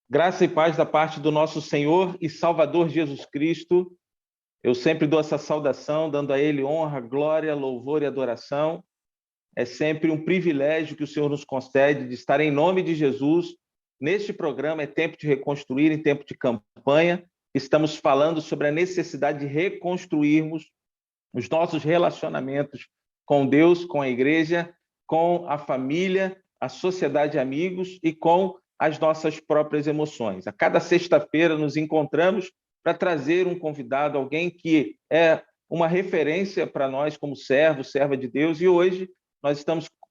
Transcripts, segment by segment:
Graça e paz da parte do nosso Senhor e Salvador Jesus Cristo. Eu sempre dou essa saudação, dando a Ele honra, glória, louvor e adoração. É sempre um privilégio que o Senhor nos concede de estar em nome de Jesus. Neste programa é tempo de reconstruir, em tempo de campanha. Estamos falando sobre a necessidade de reconstruirmos os nossos relacionamentos com Deus, com a igreja, com a família, a sociedade de amigos e com as nossas próprias emoções. A cada sexta-feira nos encontramos para trazer um convidado, alguém que é uma referência para nós como servo, serva de Deus, e hoje nós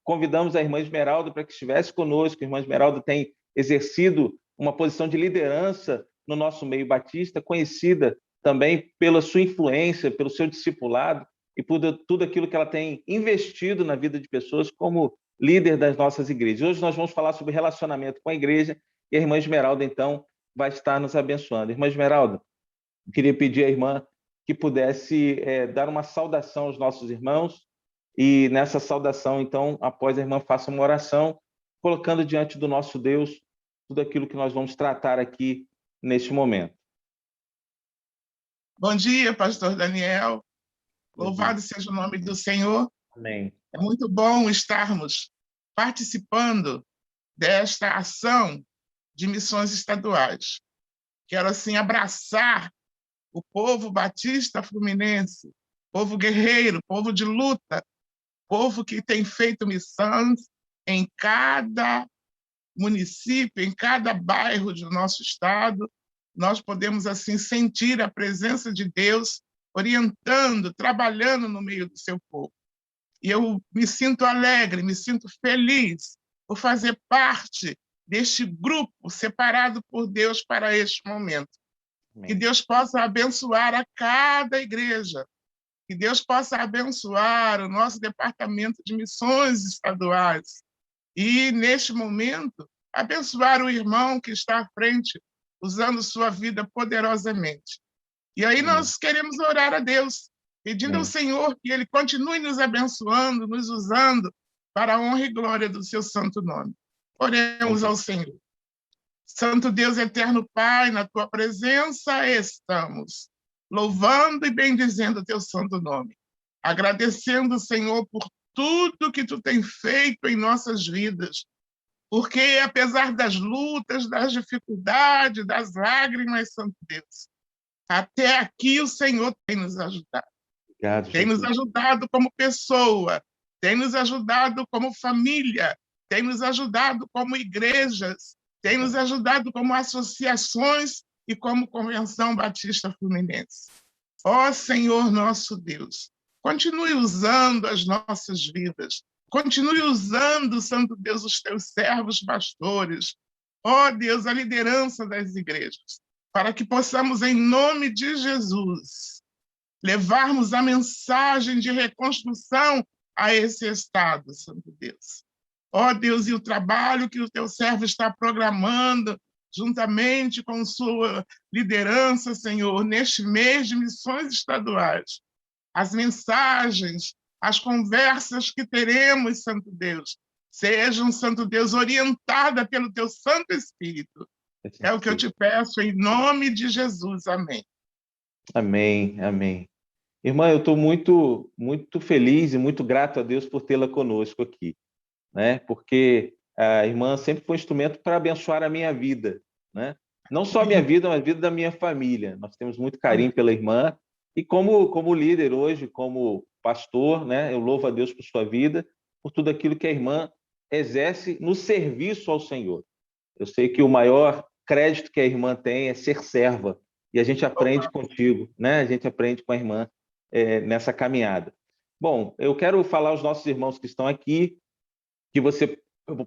convidamos a irmã Esmeralda para que estivesse conosco. A irmã Esmeralda tem exercido uma posição de liderança no nosso meio batista, conhecida também pela sua influência, pelo seu discipulado e por tudo aquilo que ela tem investido na vida de pessoas como líder das nossas igrejas. Hoje nós vamos falar sobre relacionamento com a igreja e a irmã Esmeralda, então, vai estar nos abençoando. Irmã Esmeralda, eu queria pedir à irmã que pudesse dar uma saudação aos nossos irmãos e nessa saudação, então, após a irmã faça uma oração, colocando diante do nosso Deus tudo aquilo que nós vamos tratar aqui neste momento. Bom dia, pastor Daniel. Louvado seja o nome do Senhor. Amém. É muito bom estarmos participando desta ação de missões estaduais. Quero, assim, abraçar o povo batista fluminense, povo guerreiro, povo de luta, povo que tem feito missões em cada município, em cada bairro do nosso estado. Nós podemos, assim, sentir a presença de Deus orientando, trabalhando no meio do seu povo. E eu me sinto alegre, me sinto feliz por fazer parte deste grupo separado por Deus para este momento. Amém. Que Deus possa abençoar a cada igreja, que Deus possa abençoar o nosso departamento de missões estaduais e, neste momento, abençoar o irmão que está à frente, usando sua vida poderosamente. E aí nós queremos orar a Deus, pedindo ao Senhor que Ele continue nos abençoando, nos usando para a honra e glória do seu santo nome. Oremos ao Senhor. Santo Deus eterno Pai, na tua presença estamos, louvando e bendizendo o teu santo nome, agradecendo, Senhor, por tudo que tu tem feito em nossas vidas, porque apesar das lutas, das dificuldades, das lágrimas, Santo Deus, até aqui o Senhor tem nos ajudado. Obrigado, tem nos ajudado como pessoa, tem nos ajudado como família, tem nos ajudado como igrejas, tem nos ajudado como associações e como Convenção Batista Fluminense. Ó Senhor nosso Deus, continue usando as nossas vidas, continue usando, Santo Deus, os teus servos pastores, ó Deus, a liderança das igrejas, para que possamos, em nome de Jesus, levarmos a mensagem de reconstrução a esse estado, Santo Deus. Ó Deus, e o trabalho que o teu servo está programando, juntamente com sua liderança, Senhor, neste mês de missões estaduais, as mensagens, as conversas que teremos, Santo Deus, sejam, Santo Deus, orientada pelo teu Santo Espírito. É o que eu te peço em nome de Jesus. Amém. Amém, amém. Irmã, eu estou muito, muito feliz e muito grato a Deus por tê-la conosco aqui, né? Porque a irmã sempre foi um instrumento para abençoar a minha vida, né? Não só a minha vida, mas a vida da minha família. Nós temos muito carinho pela irmã e como líder hoje, como pastor, né? Eu louvo a Deus por sua vida, por tudo aquilo que a irmã exerce no serviço ao Senhor. Eu sei que o maior crédito que a irmã tem é ser serva, e a gente aprende contigo, né? A gente aprende com a irmã nessa caminhada. Bom, eu quero falar aos nossos irmãos que estão aqui que você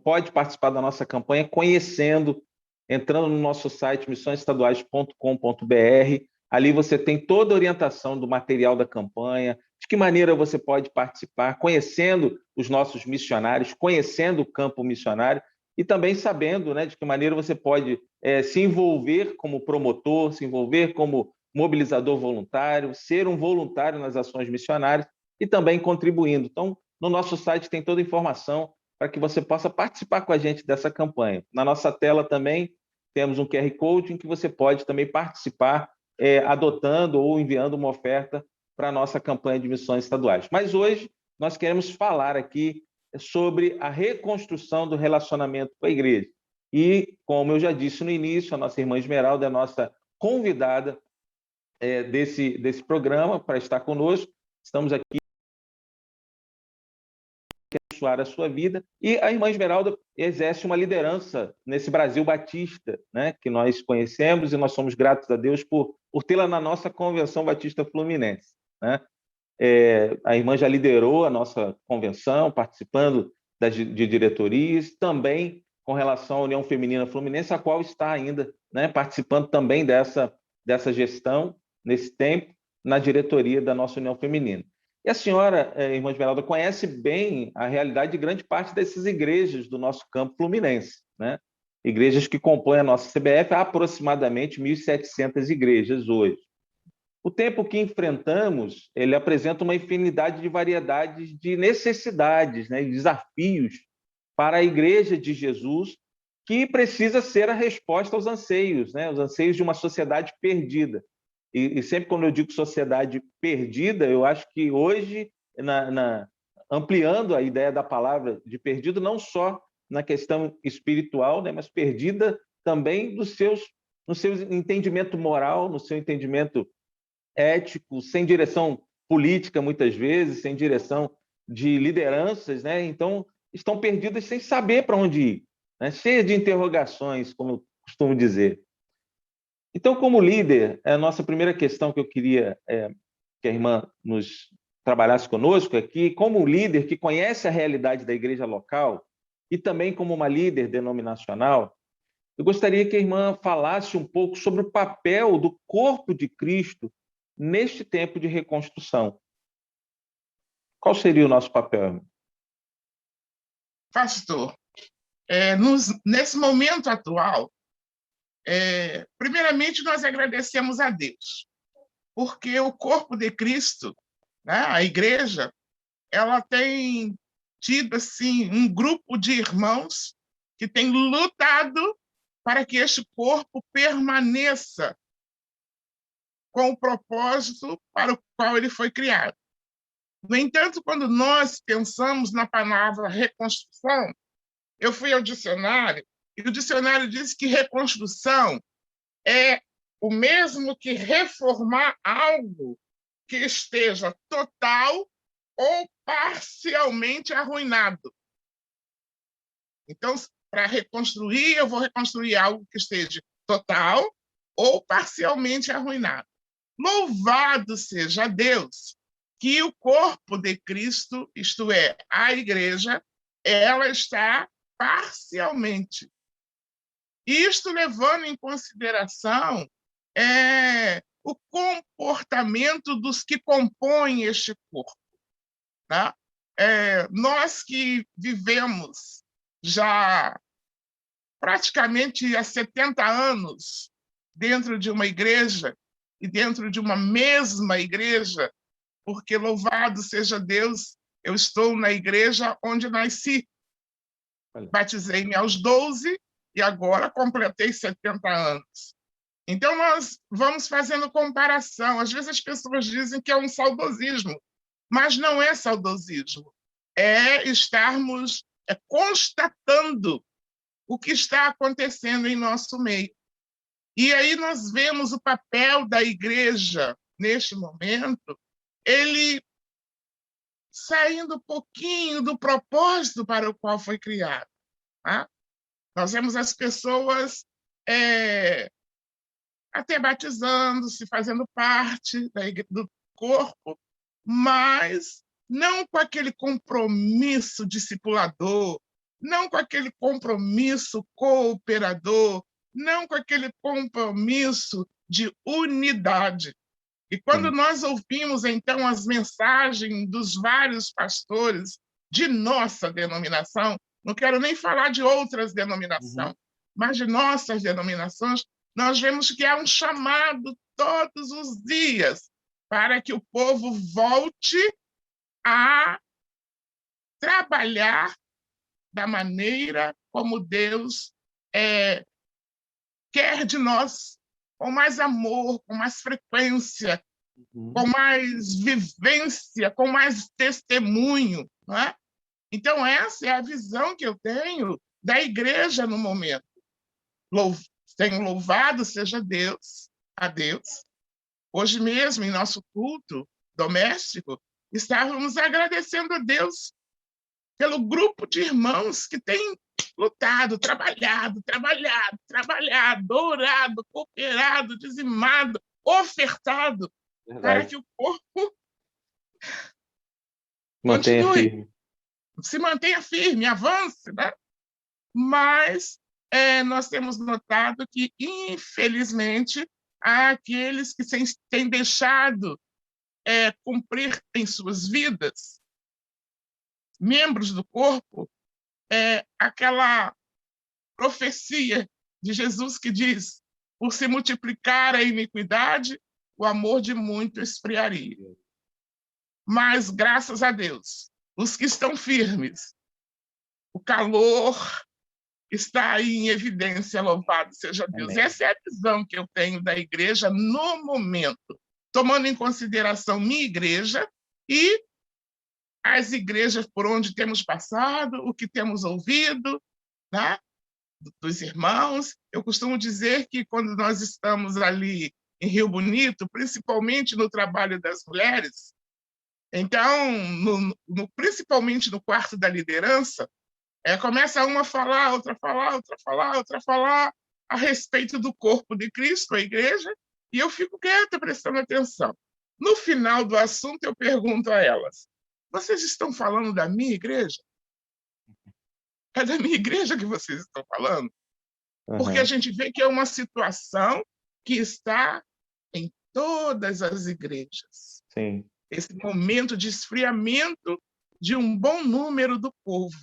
pode participar da nossa campanha conhecendo, entrando no nosso site missõesestaduais.com.br. Ali você tem toda a orientação do material da campanha, de que maneira você pode participar, conhecendo os nossos missionários, conhecendo o campo missionário e também sabendo, né, de que maneira você pode se envolver como promotor, se envolver como mobilizador voluntário, ser um voluntário nas ações missionárias e também contribuindo. Então, no nosso site tem toda a informação para que você possa participar com a gente dessa campanha. Na nossa tela também temos um QR Code em que você pode também participar, adotando ou enviando uma oferta para a nossa campanha de missões estaduais. Mas hoje nós queremos falar aqui sobre a reconstrução do relacionamento com a igreja. E, como eu já disse no início, a nossa irmã Esmeralda é a nossa convidada desse programa para estar conosco. Estamos aqui para abençoar a sua vida. E a irmã Esmeralda exerce uma liderança nesse Brasil Batista, né, que nós conhecemos, e nós somos gratos a Deus por tê-la na nossa Convenção Batista Fluminense, né? A irmã já liderou a nossa convenção, participando de diretorias, também com relação à União Feminina Fluminense, a qual está ainda, né, participando também dessa gestão, nesse tempo, na diretoria da nossa União Feminina. E a senhora, irmã Esmeralda, conhece bem a realidade de grande parte dessas igrejas do nosso campo fluminense, né? Igrejas que compõem a nossa CBF, há aproximadamente 1.700 igrejas hoje. O tempo que enfrentamos, ele apresenta uma infinidade de variedades de necessidades, né, de desafios para a Igreja de Jesus, que precisa ser a resposta aos anseios, né, os anseios de uma sociedade perdida. E sempre quando eu digo sociedade perdida, eu acho que hoje, ampliando a ideia da palavra de perdido, não só na questão espiritual, né, mas perdida também no seu entendimento moral, no seu entendimento ético, sem direção política, muitas vezes, sem direção de lideranças, né? Então, estão perdidas sem saber para onde ir, né? Cheia de interrogações, como eu costumo dizer. Então, como líder, a nossa primeira questão que eu queria que a irmã nos trabalhasse conosco aqui, como líder que conhece a realidade da igreja local e também como uma líder denominacional, eu gostaria que a irmã falasse um pouco sobre o papel do corpo de Cristo neste tempo de reconstrução. Qual seria o nosso papel, irmã? Pastor, nesse momento atual, primeiramente nós agradecemos a Deus, porque o corpo de Cristo, né, a igreja, ela tem tido assim um grupo de irmãos que tem lutado para que este corpo permaneça com o propósito para o qual ele foi criado. No entanto, quando nós pensamos na palavra reconstrução, eu fui ao dicionário e o dicionário diz que reconstrução é o mesmo que reformar algo que esteja total ou parcialmente arruinado. Então, para reconstruir, eu vou reconstruir algo que esteja total ou parcialmente arruinado. Louvado seja Deus que o corpo de Cristo, isto é, a igreja, ela está parcialmente. Isto levando em consideração o comportamento dos que compõem este corpo. Tá? Nós que vivemos já praticamente há 70 anos dentro de uma igreja e dentro de uma mesma igreja, porque louvado seja Deus, eu estou na igreja onde nasci. Batizei-me aos 12 e agora completei 70 anos. Então, nós vamos fazendo comparação. Às vezes as pessoas dizem que é um saudosismo, mas não é saudosismo. É estarmos constatando o que está acontecendo em nosso meio. E aí nós vemos o papel da igreja, neste momento, ele saindo um pouquinho do propósito para o qual foi criado. Tá? Nós vemos as pessoas até batizando-se, fazendo parte do corpo, mas não com aquele compromisso discipulador, não com aquele compromisso cooperador, não com aquele compromisso de unidade. E quando nós ouvimos, então, as mensagens dos vários pastores de nossa denominação, não quero nem falar de outras denominações, mas de nossas denominações, nós vemos que há um chamado todos os dias para que o povo volte a trabalhar da maneira como Deus quer de nós com mais amor, com mais frequência, com mais vivência, com mais testemunho, não é? Então, essa é a visão que eu tenho da igreja no momento. Tenho louvado seja Deus, a Deus. Hoje mesmo, em nosso culto doméstico, estávamos agradecendo a Deus pelo grupo de irmãos que tem lutado, trabalhado, orado, cooperado, dizimado, ofertado, para que o corpo continue, se mantenha firme, avance, né? Mas nós temos notado que, infelizmente, há aqueles que têm deixado cumprir em suas vidas, membros do corpo, aquela profecia de Jesus que diz: por se multiplicar a iniquidade, o amor de muito esfriaria. Mas, graças a Deus, os que estão firmes, o calor está aí em evidência, louvado seja Deus. Amém. Essa é a visão que eu tenho da igreja no momento, tomando em consideração minha igreja e as igrejas por onde temos passado, o que temos ouvido, né, dos irmãos. Eu costumo dizer que quando nós estamos ali em Rio Bonito, principalmente no trabalho das mulheres, então, principalmente no quarto da liderança, começa uma a falar, outra a falar, outra a falar, outra a falar a respeito do corpo de Cristo, a igreja, e eu fico quieta, prestando atenção. No final do assunto, eu pergunto a elas: vocês estão falando da minha igreja? É da minha igreja que vocês estão falando? Porque a gente vê que é uma situação que está em todas as igrejas. Sim. Esse momento de esfriamento de um bom número do povo.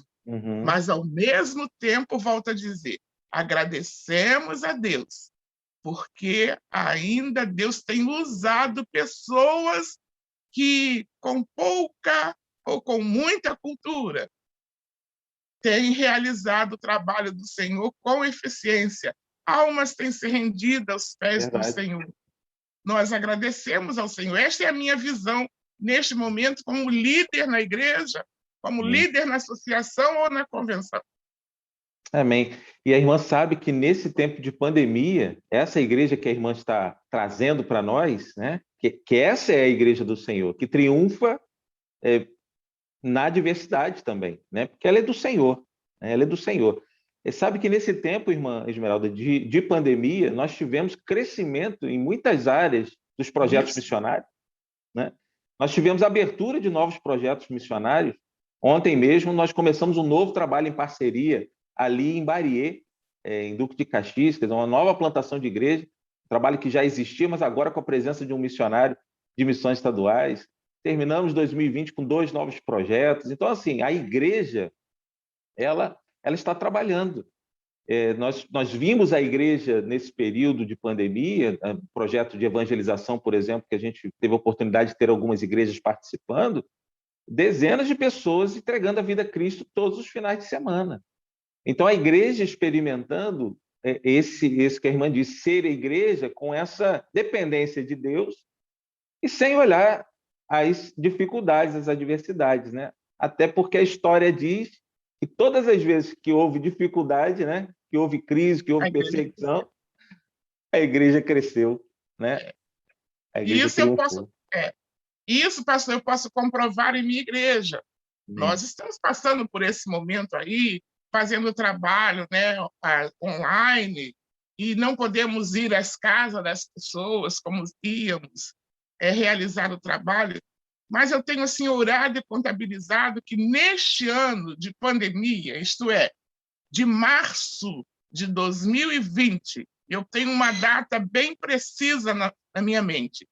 Mas, ao mesmo tempo, volto a dizer, agradecemos a Deus, porque ainda Deus tem usado pessoas que, com pouca ou com muita cultura, têm realizado o trabalho do Senhor com eficiência. Almas têm se rendido aos pés do Senhor. Nós agradecemos ao Senhor. Esta é a minha visão neste momento, como líder na igreja, como líder na associação ou na convenção. Amém. E a irmã sabe que nesse tempo de pandemia, essa igreja que a irmã está trazendo para nós, né, que essa é a igreja do Senhor, que triunfa na diversidade também, né, porque ela é do Senhor, né, ela é do Senhor. E sabe que nesse tempo, irmã Esmeralda, de pandemia, nós tivemos crescimento em muitas áreas dos projetos missionários, né? Nós tivemos abertura de novos projetos missionários. Ontem mesmo nós começamos um novo trabalho em parceria ali em Bariê, em Duque de Caxias, que é uma nova plantação de igreja, um trabalho que já existia, mas agora com a presença de um missionário de missões estaduais. Terminamos 2020 com 2 novos projetos. Então, assim, a igreja, ela está trabalhando. Nós vimos a igreja nesse período de pandemia, projeto de evangelização, por exemplo, que a gente teve a oportunidade de ter algumas igrejas participando, dezenas de pessoas entregando a vida a Cristo todos os finais de semana. Então, a igreja experimentando esse que a irmã disse, ser a igreja com essa dependência de Deus e sem olhar as dificuldades, as adversidades, né? Até porque a história diz que todas as vezes que houve dificuldade, né, que houve crise, que houve perseguição, a igreja cresceu, né? A igreja triunfou. Isso, pastor, eu posso comprovar em minha igreja. Nós estamos passando por esse momento aí, fazendo trabalho, né, online, e não podemos ir às casas das pessoas como íamos realizar o trabalho. Mas eu tenho assim, orado e contabilizado que neste ano de pandemia, isto é, de março de 2020, eu tenho uma data bem precisa na minha mente,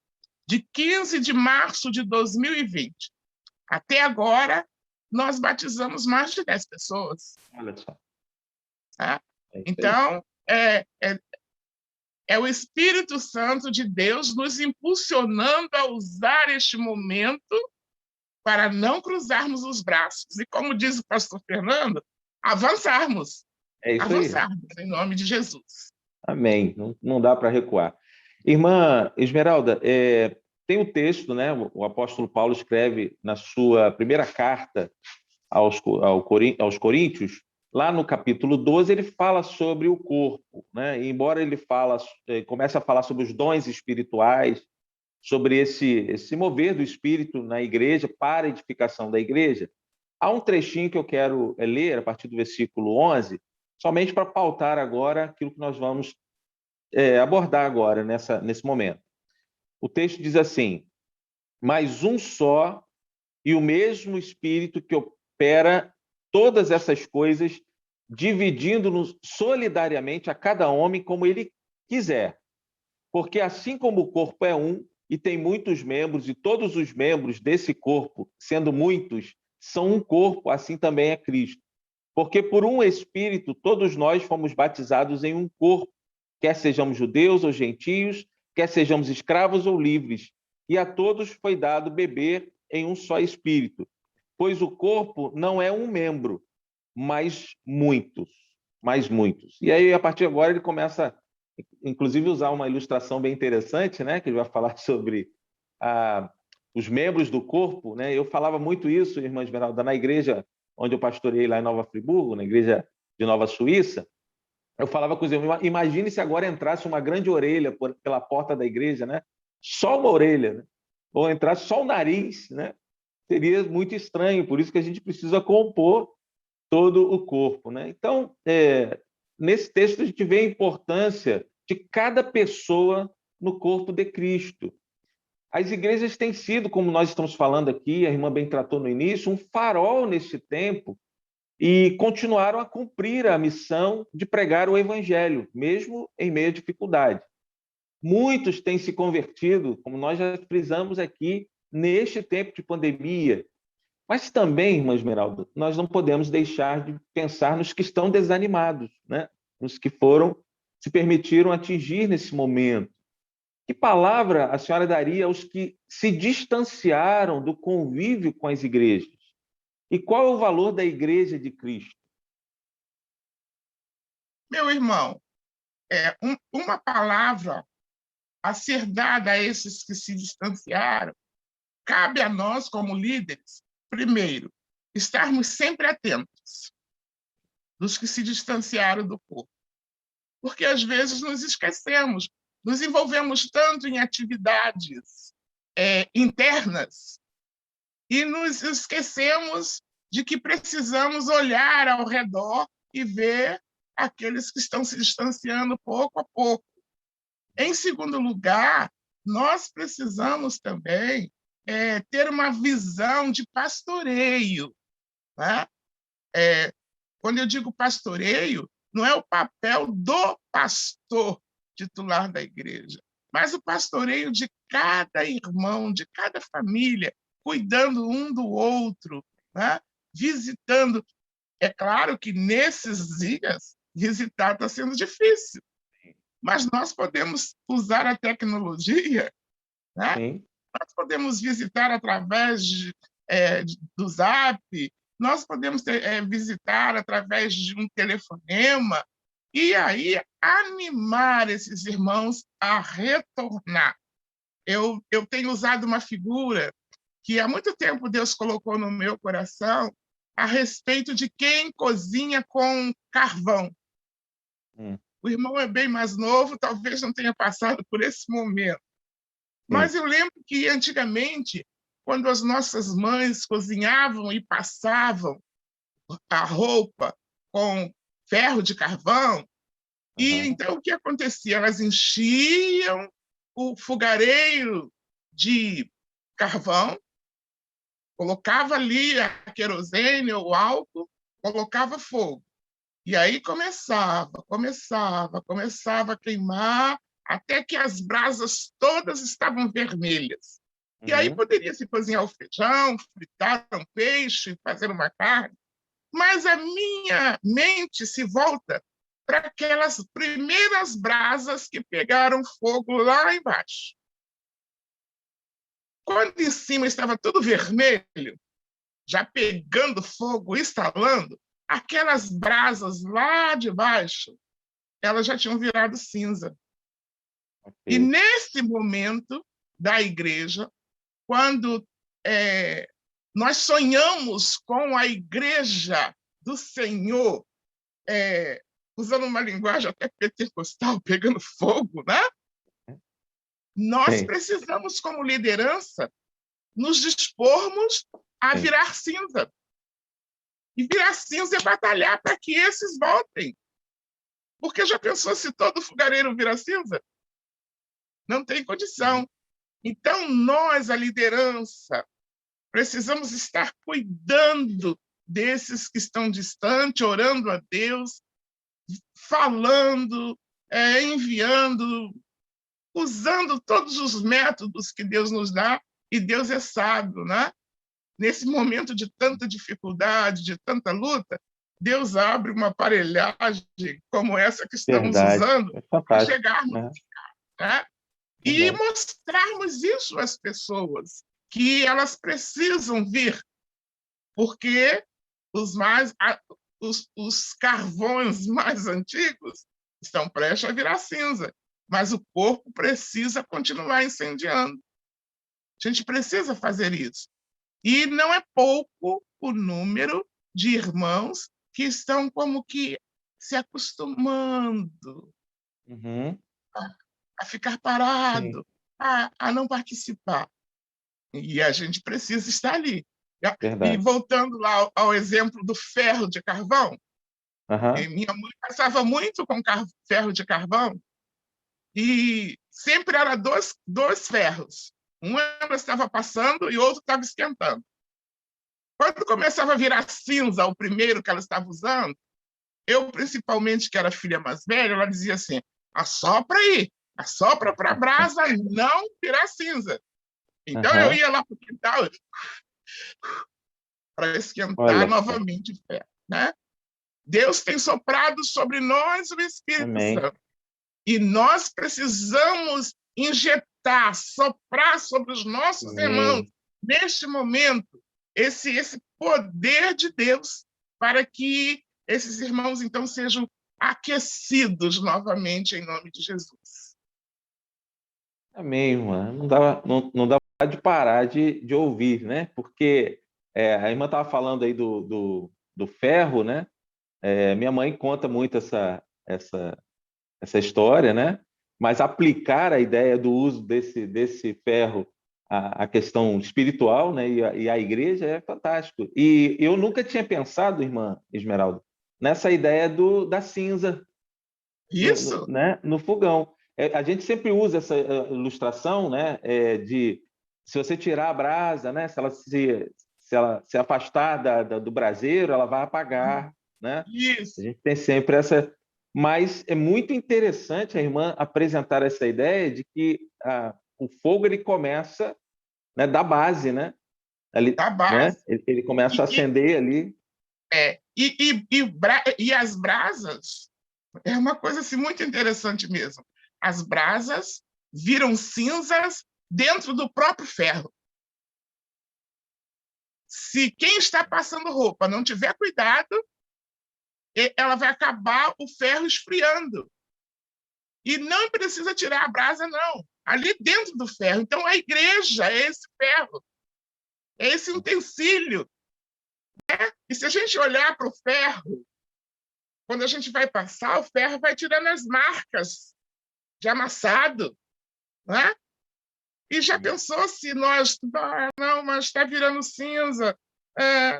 de 15 de março de 2020. Até agora, nós batizamos mais de 10 pessoas. Olha só. Tá? Então, é o Espírito Santo de Deus nos impulsionando a usar este momento para não cruzarmos os braços. E como diz o pastor Fernando, avançarmos. É isso avançarmos, aí. Em nome de Jesus. Amém. Não dá para recuar. Irmã Esmeralda, tem o texto, né? O apóstolo Paulo escreve na sua primeira carta aos Coríntios, lá no capítulo 12, ele fala sobre o corpo, né? E embora ele comece a falar sobre os dons espirituais, sobre esse mover do Espírito na igreja para a edificação da igreja, há um trechinho que eu quero ler a partir do versículo 11, somente para pautar agora aquilo que nós vamos abordar agora nesse momento. O texto diz assim: mas um só e o mesmo Espírito que opera todas essas coisas, dividindo-nos solidariamente a cada homem como ele quiser. Porque assim como o corpo é um e tem muitos membros, e todos os membros desse corpo, sendo muitos, são um corpo, assim também é Cristo. Porque por um Espírito todos nós fomos batizados em um corpo, quer sejamos judeus ou gentios, quer sejamos escravos ou livres, e a todos foi dado beber em um só Espírito. Pois o corpo não é um membro, mas muitos, mais muitos. E aí, a partir de agora, ele começa, inclusive, a usar uma ilustração bem interessante, né? Que ele vai falar sobre os membros do corpo, né? Eu falava muito isso, irmã Esmeralda, na igreja onde eu pastorei lá em Nova Friburgo, na igreja de Nova Suíça. Eu falava com os irmãos, imagine se agora entrasse uma grande orelha pela porta da igreja, né? Só uma orelha, né? Ou entrasse só o nariz, né? Seria muito estranho, por isso que a gente precisa compor todo o corpo, né? Então, nesse texto a gente vê a importância de cada pessoa no corpo de Cristo. As igrejas têm sido, como nós estamos falando aqui, a irmã bem tratou no início, um farol neste tempo e continuaram a cumprir a missão de pregar o evangelho, mesmo em meio à dificuldade. Muitos têm se convertido, como nós já frisamos aqui, neste tempo de pandemia. Mas também, irmã Esmeralda, nós não podemos deixar de pensar nos que estão desanimados, né? Nos que se permitiram atingir nesse momento. Que palavra a senhora daria aos que se distanciaram do convívio com as igrejas? E qual é o valor da igreja de Cristo? Meu irmão, uma palavra a ser dada a esses que se distanciaram, cabe a nós, como líderes, primeiro, estarmos sempre atentos dos que se distanciaram do corpo. Porque, às vezes, nos esquecemos, nos envolvemos tanto em atividades internas e nos esquecemos de que precisamos olhar ao redor e ver aqueles que estão se distanciando pouco a pouco. Em segundo lugar, nós precisamos também ter uma visão de pastoreio. Né? Quando eu digo pastoreio, não é o papel do pastor titular da igreja, mas o pastoreio de cada irmão, de cada família, cuidando um do outro, né? Visitando. É claro que nesses dias visitar está sendo difícil, mas nós podemos usar a tecnologia, né? Nós podemos visitar através do Zap, nós podemos visitar através de um telefonema, e aí animar esses irmãos a retornar. Eu tenho usado uma figura que há muito tempo Deus colocou no meu coração a respeito de quem cozinha com carvão. O irmão é bem mais novo, talvez não tenha passado por esse momento. Mas eu lembro que, antigamente, quando as nossas mães cozinhavam e passavam a roupa com ferro de carvão, e então o que acontecia? Elas enchiam o fogareiro de carvão, colocava ali a querosene ou álcool, colocava fogo. E aí começava a queimar, até que as brasas todas estavam vermelhas. E aí poderia se cozinhar o feijão, fritar um peixe, fazer uma carne. Mas a minha mente se volta para aquelas primeiras brasas que pegaram fogo lá embaixo. Quando em cima estava tudo vermelho, já pegando fogo, instalando, aquelas brasas lá de baixo elas já tinham virado cinza. E Ok. nesse momento da igreja, quando nós sonhamos com a igreja do Senhor, usando uma linguagem até pentecostal, pegando fogo, né? Nós Sim, precisamos, como liderança, nos dispormos a sim. virar cinza. E virar cinza é batalhar para que esses voltem. Porque já pensou se todo fogareiro virar cinza? Não tem condição. Então, nós, a liderança, precisamos estar cuidando desses que estão distantes, orando a Deus, falando, enviando, usando todos os métodos que Deus nos dá, e Deus é sábio, né? Nesse momento de tanta dificuldade, de tanta luta, Deus abre uma aparelhagem como essa que estamos Verdade. usando É para fantástico, chegarmos, né? né? E Verdade. mostrarmos isso às pessoas, que elas precisam vir, porque os carvões mais antigos estão prestes a virar cinza, mas o corpo precisa continuar incendiando. A gente precisa fazer isso. E não é pouco o número de irmãos que estão como que se acostumando Uhum. a ficar Sim, parado, a não participar. E a gente precisa estar ali. E verdade. voltando lá ao exemplo do ferro de carvão, Aham. minha mãe passava muito com ferro de carvão e sempre era dois ferros. Um ela estava passando e o outro estava esquentando. Quando começava a virar cinza o primeiro que ela estava usando, eu, principalmente, que era a filha mais velha, ela dizia assim, assopra aí, assopra para a brasa não virar cinza. Então eu Aham. ia lá para o quintal para esquentar Olha só. novamente o ferro, né? Deus tem soprado sobre nós o Espírito Amém. Santo. E nós precisamos injetar, soprar sobre os nossos irmãos, Amém. neste momento, esse poder de Deus, para que esses irmãos, então, sejam aquecidos novamente em nome de Jesus. Amém, irmã. Não dá de parar de ouvir, né? Porque a irmã estava falando aí do ferro, né? Minha mãe conta muito essa história, né? Mas aplicar a ideia do uso desse ferro à questão espiritual, né? E à igreja é fantástico. E eu nunca tinha pensado, irmã Esmeralda, nessa ideia da cinza Isso, né, no fogão. A gente sempre usa essa ilustração, né, de se você tirar a brasa, né, se ela se afastar do braseiro, ela vai apagar, né? A isso. gente tem sempre essa. Mas é muito interessante a irmã apresentar essa ideia de que o fogo ele começa, né, da base, né? Ali, Da né? base. Ele começa a E, e, acender ali. e as brasas é uma coisa assim, muito interessante mesmo. As brasas viram cinzas dentro do próprio ferro. Se quem está passando roupa não tiver cuidado, ela vai acabar o ferro esfriando. E não precisa tirar a brasa, não. Ali dentro do ferro. Então, a igreja é esse ferro, é esse utensílio. E se a gente olhar para o ferro, quando a gente vai passar, o ferro vai tirando as marcas de amassado, né? E já pensou se nós, não, mas está virando cinza,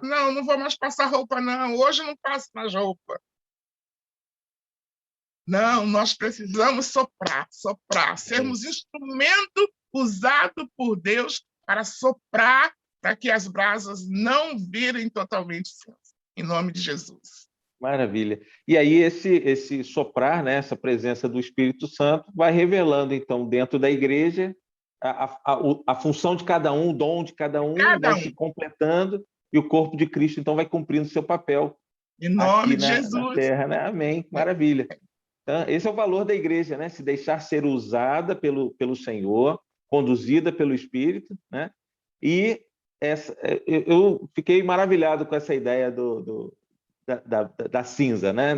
não, não vou mais passar roupa, não, hoje não passo mais roupa. Não, nós precisamos soprar, soprar, Amém. sermos instrumento usado por Deus para soprar, para que as brasas não virem totalmente cinza. Em nome de Jesus. Maravilha. E aí esse soprar, né, essa presença do Espírito Santo vai revelando então dentro da igreja a função de cada um, o dom de cada um vai Cada se um, completando e o corpo de Cristo então vai cumprindo seu papel em nome aqui de na Jesus. Terra, né? Amém. Maravilha. Então, esse é o valor da igreja, né? Se deixar ser usada pelo Senhor, conduzida pelo Espírito, né? E eu fiquei maravilhado com essa ideia da cinza, né?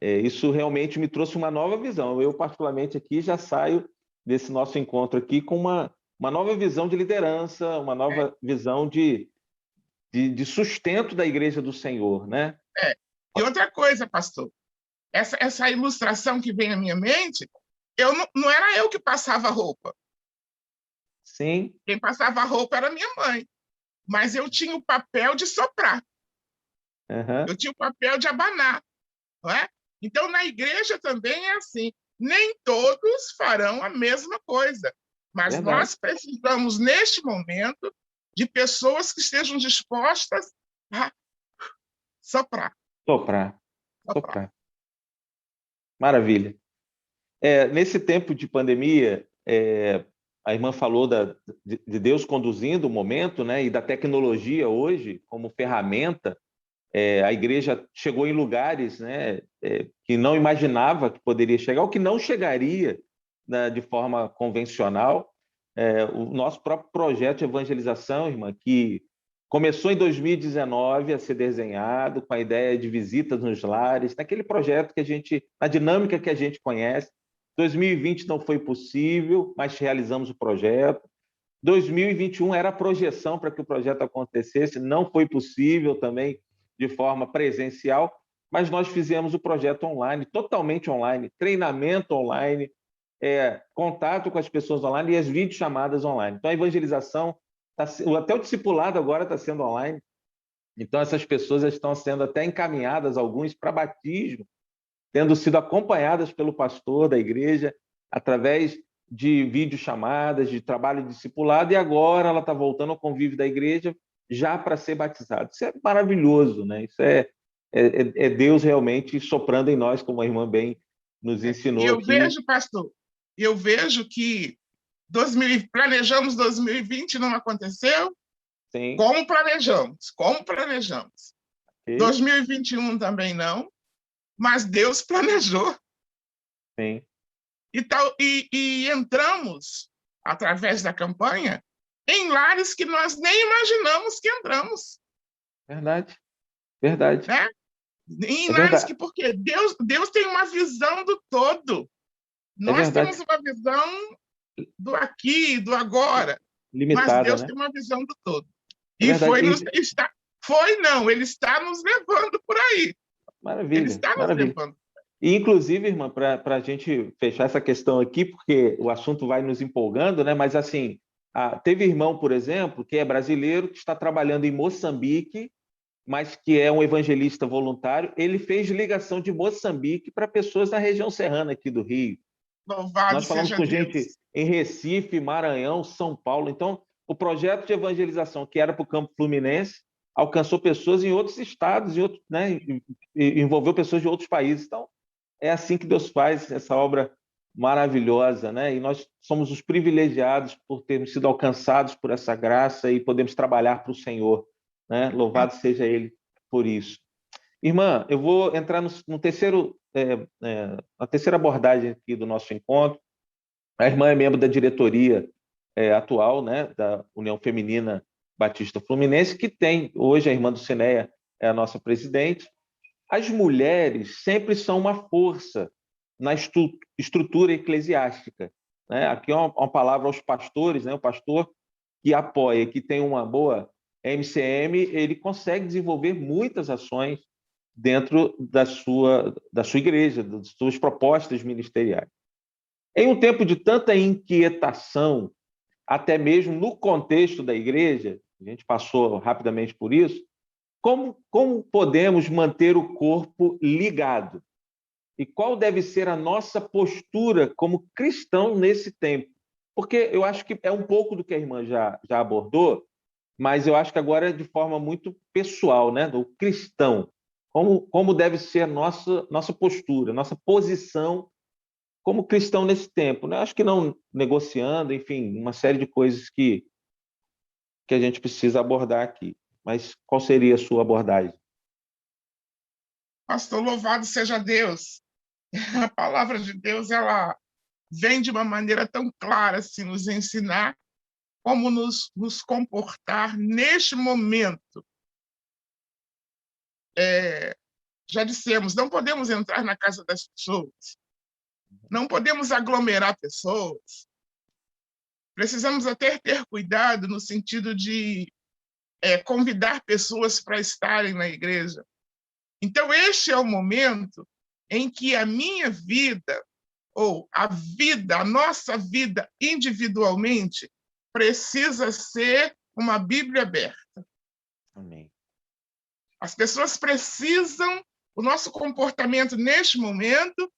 Isso realmente me trouxe uma nova visão. Eu, particularmente, aqui já saio desse nosso encontro aqui com uma nova visão de liderança, uma É, nova visão de sustento da Igreja do Senhor, né? é. E outra coisa, pastor, essa ilustração que vem à minha mente, não era eu que passava a roupa. Sim. Quem passava a roupa era minha mãe. Mas eu tinha o papel de soprar, Uhum. eu tinha o papel de abanar, não é? Então, na igreja também é assim. Nem todos farão a mesma coisa, mas Verdade. nós precisamos, neste momento, de pessoas que estejam dispostas a soprar, Soprar, soprar. soprar. Maravilha. Nesse tempo de pandemia, a irmã falou de Deus conduzindo o momento, né, e da tecnologia hoje como ferramenta. A igreja chegou em lugares, né, que não imaginava que poderia chegar, ou que não chegaria, né, de forma convencional. O nosso próprio projeto de evangelização, irmã, que começou em 2019 a ser desenhado com a ideia de visitas nos lares, naquele projeto que a gente, na dinâmica que a gente conhece. 2020 não foi possível, mas realizamos o projeto. 2021 era a projeção para que o projeto acontecesse, não foi possível também de forma presencial, mas nós fizemos o projeto online, totalmente online, treinamento online, contato com as pessoas online e as videochamadas online. Então, a evangelização, até o discipulado agora está sendo online. Então, essas pessoas estão sendo até encaminhadas, alguns, para batismo, tendo sido acompanhadas pelo pastor da igreja, através de videochamadas, de trabalho discipulado, e agora ela está voltando ao convívio da igreja já para ser batizada. Isso é maravilhoso, né? Isso é Deus realmente soprando em nós, como a irmã bem nos E ensinou eu aqui. vejo, pastor, eu vejo que planejamos 2020 não aconteceu, Sim, como planejamos, como planejamos. ok, 2021 também não, mas Deus planejou. sim, E entramos, através da campanha, em lares que nós nem imaginamos que entramos. verdade, verdade, Né? Em é lares verdade, que, porque Deus tem uma visão do todo. é Nós temos verdade, uma visão do aqui, do agora, mas limitada, Deus né? tem uma visão do todo. É E verdade, não, Ele está nos levando por aí. Ele maravilha, está nos maravilha. levando. E, inclusive, irmã, para a gente fechar essa questão aqui, porque o assunto vai nos empolgando, né? Mas, assim, teve irmão, por exemplo, que é brasileiro, que está trabalhando em Moçambique, mas que é um evangelista voluntário. Ele fez ligação de Moçambique para pessoas na região serrana aqui do Rio. Louvado Nós falamos seja com gente Deus. em Recife, Maranhão, São Paulo. Então, o projeto de evangelização que era para o Campo Fluminense alcançou pessoas em outros estados, né? E envolveu pessoas de outros países. Então, é assim que Deus faz essa obra maravilhosa, né? E nós somos os privilegiados por termos sido alcançados por essa graça e podemos trabalhar para o Senhor, né? Louvado seja Ele por isso. Irmã, eu vou entrar no terceiro, a terceira abordagem aqui do nosso encontro. A irmã é membro da diretoria atual, né, da União Feminina Batista Fluminense, que tem hoje a irmã do Cineia é a nossa presidente. As mulheres sempre são uma força na estrutura eclesiástica, né? Aqui é uma palavra aos pastores, né? O pastor que apoia, que tem uma boa MCM, ele consegue desenvolver muitas ações dentro da sua igreja, das suas propostas ministeriais. Em um tempo de tanta inquietação, até mesmo no contexto da igreja, a gente passou rapidamente por isso, como podemos manter o corpo ligado? E qual deve ser a nossa postura como cristão nesse tempo? Porque eu acho que é um pouco do que a irmã já abordou, mas eu acho que agora é de forma muito pessoal, né? Do cristão. Como deve ser a nossa postura, nossa posição como cristão nesse tempo, né? Acho que não negociando, enfim, uma série de coisas que a gente precisa abordar aqui. Mas qual seria a sua abordagem? Pastor, louvado seja Deus. A palavra de Deus, ela vem de uma maneira tão clara, assim, nos ensinar como nos comportar neste momento já dissemos, não podemos entrar na casa das pessoas, não podemos aglomerar pessoas. Precisamos até ter cuidado no sentido de convidar pessoas para estarem na igreja. Então, este é o momento em que a minha vida, ou a nossa vida individualmente, precisa ser uma Bíblia aberta. Amém. As pessoas precisam, o nosso comportamento neste momento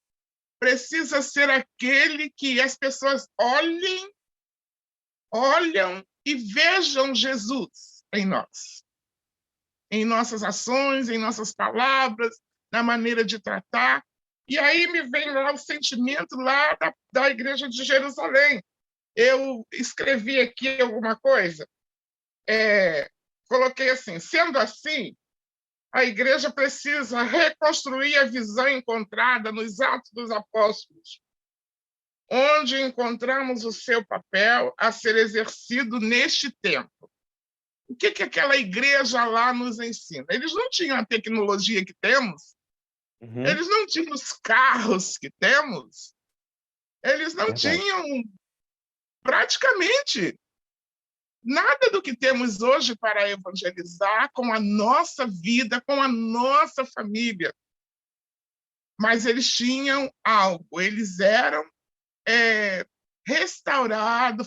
precisa ser aquele que as pessoas olham e vejam Jesus em nós, em nossas ações, em nossas palavras, na maneira de tratar. E aí me vem lá o sentimento lá da Igreja de Jerusalém. Eu escrevi aqui alguma coisa, coloquei assim, sendo assim, a igreja precisa reconstruir a visão encontrada nos Atos dos Apóstolos, onde encontramos o seu papel a ser exercido neste tempo. O que aquela igreja lá nos ensina? Eles não tinham a tecnologia que temos, eles não tinham os carros que temos, eles não tinham praticamente nada do que temos hoje para evangelizar com a nossa vida, com a nossa família. Mas eles tinham algo, eles eram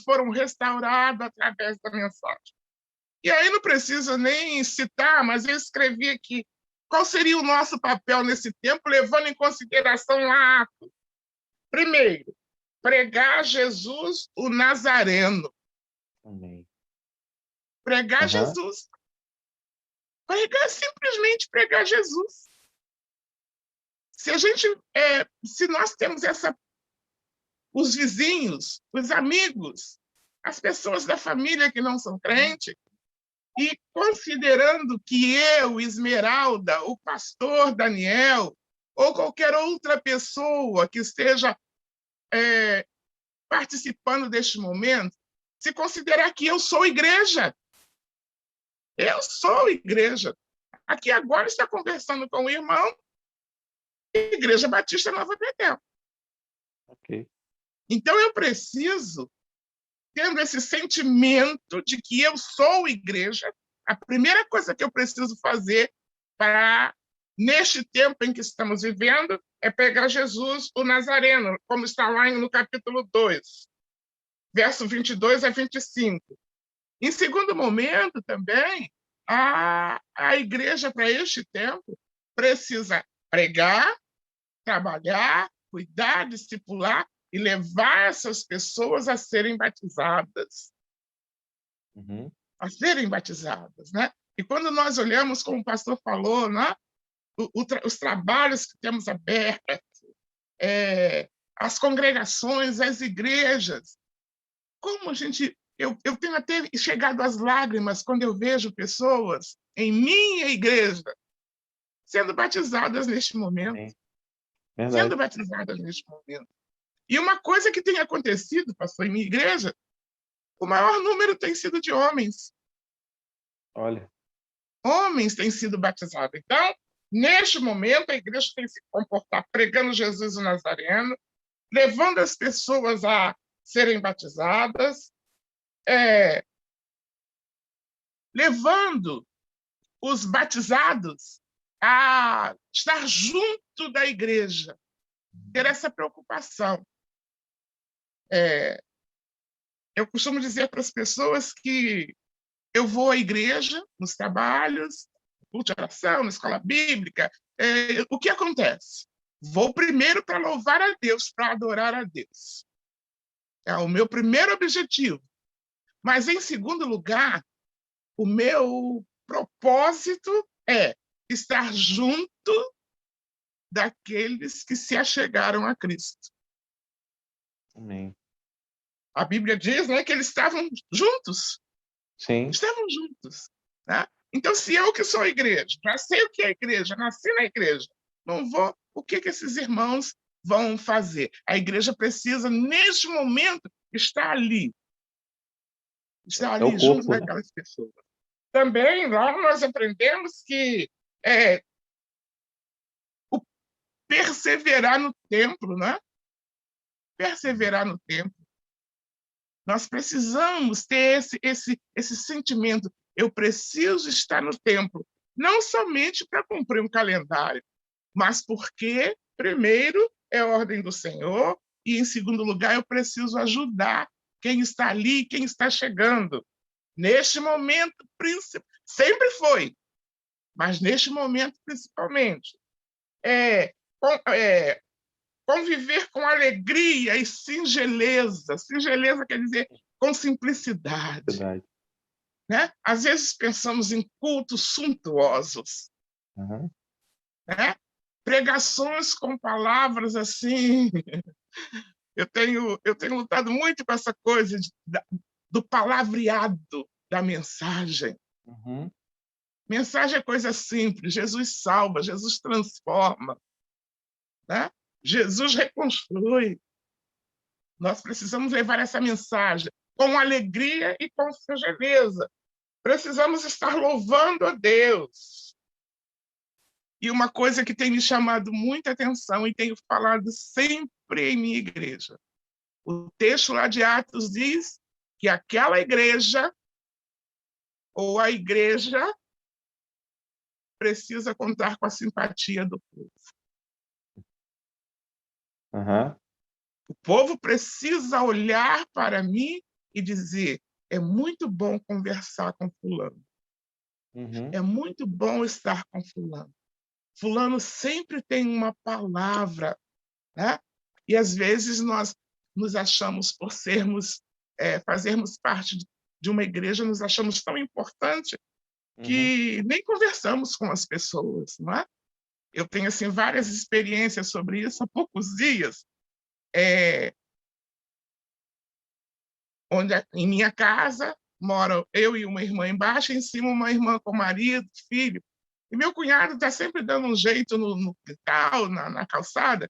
foram restaurados através da mensagem. E aí não preciso nem citar, mas eu escrevi aqui qual seria o nosso papel nesse tempo, levando em consideração lá Atos. Primeiro, pregar Jesus, o Nazareno. Amém. Pregar Jesus. Simplesmente pregar Jesus. Se nós temos os vizinhos, os amigos, as pessoas da família que não são crentes, e considerando que eu, Esmeralda, o pastor Daniel, ou qualquer outra pessoa que esteja participando deste momento, se considerar que eu sou igreja. Eu sou igreja. Aqui agora está conversando com o irmão, Igreja Batista Nova Betel. Ok. Então, eu preciso, tendo esse sentimento de que eu sou igreja, a primeira coisa que eu preciso fazer para, neste tempo em que estamos vivendo, é pegar Jesus, o Nazareno, como está lá no capítulo 2, verso 22 a 25. Em segundo momento, também, a igreja, para este tempo, precisa pregar, trabalhar, cuidar, discipular e levar essas pessoas a serem batizadas. A serem batizadas, né? E quando nós olhamos, como o pastor falou, né? Os trabalhos que temos abertos, as congregações, as igrejas, como a gente... Eu tenho até chegado às lágrimas quando eu vejo pessoas em minha igreja sendo batizadas neste momento. Sendo batizadas neste momento. E uma coisa que tem acontecido, pastor, em minha igreja, o maior número tem sido de homens. Olha. Homens têm sido batizados. Então, neste momento, a igreja tem que se comportar pregando Jesus o Nazareno, levando as pessoas a serem batizadas, levando os batizados a estar junto da igreja, ter essa preocupação. Eu costumo dizer para as pessoas que eu vou à igreja, nos trabalhos, culto de oração, na escola bíblica. O que acontece? Vou primeiro para louvar a Deus, para adorar a Deus. É o meu primeiro objetivo. Mas, em segundo lugar, o meu propósito é estar junto daqueles que se achegaram a Cristo. Amém. A Bíblia diz, né, que eles estavam juntos. Sim. Estavam juntos. Né? Então, se eu que sou a igreja, já sei o que é a igreja, nasci na igreja, não vou... O que esses irmãos vão fazer? A igreja precisa, neste momento, estar ali. Estar ali junto daquelas pessoas. Também, lá nós aprendemos que perseverar no templo, né? Perseverar no templo. Nós precisamos ter esse sentimento. Eu preciso estar no templo, não somente para cumprir um calendário, mas porque, primeiro, é a ordem do Senhor, e, em segundo lugar, eu preciso ajudar quem está ali, quem está chegando. Neste momento, sempre foi, mas neste momento, principalmente, conviver com alegria e singeleza. Singeleza quer dizer com simplicidade. Verdade. Né? Às vezes pensamos em cultos suntuosos, Uhum. né? Pregações com palavras assim. Eu tenho lutado muito com essa coisa do palavreado da mensagem. Uhum. Mensagem é coisa simples. Jesus salva, Jesus transforma, né? Jesus reconstrui. Nós precisamos levar essa mensagem com alegria e com singeleza. Precisamos estar louvando a Deus. E uma coisa que tem me chamado muita atenção e tenho falado sempre em minha igreja. O texto lá de Atos diz que aquela igreja, ou a igreja, precisa contar com a simpatia do povo. Uhum. O povo precisa olhar para mim e dizer: é muito bom conversar com fulano. Uhum. É muito bom estar com fulano. Fulano sempre tem uma palavra, né? E às vezes nós nos achamos, por fazermos parte de uma igreja, nos achamos tão importante que nem conversamos com as pessoas, não é? Eu tenho assim várias experiências sobre isso há poucos dias, onde em minha casa moram eu e uma irmã embaixo, em cima uma irmã com marido, filho. E meu cunhado está sempre dando um jeito no quintal, na calçada,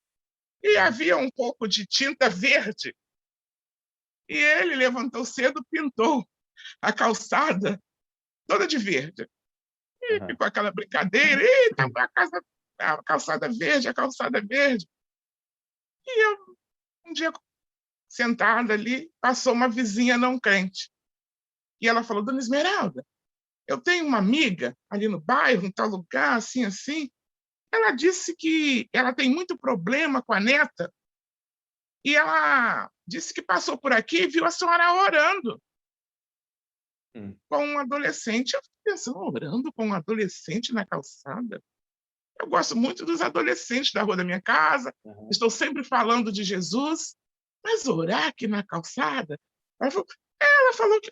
e havia um pouco de tinta verde. E ele levantou cedo, pintou a calçada toda de verde. E ficou aquela brincadeira: eita, a calçada verde, a calçada verde. E eu, um dia, sentada ali, passou uma vizinha não crente. E ela falou: Dona Esmeralda, eu tenho uma amiga ali no bairro, em tal lugar, assim, assim. Ela disse que ela tem muito problema com a neta e ela disse que passou por aqui e viu a senhora orando com um adolescente. Eu fiquei pensando: orando com um adolescente na calçada? Eu gosto muito dos adolescentes da rua da minha casa, estou sempre falando de Jesus, mas orar aqui na calçada? Ela falou que...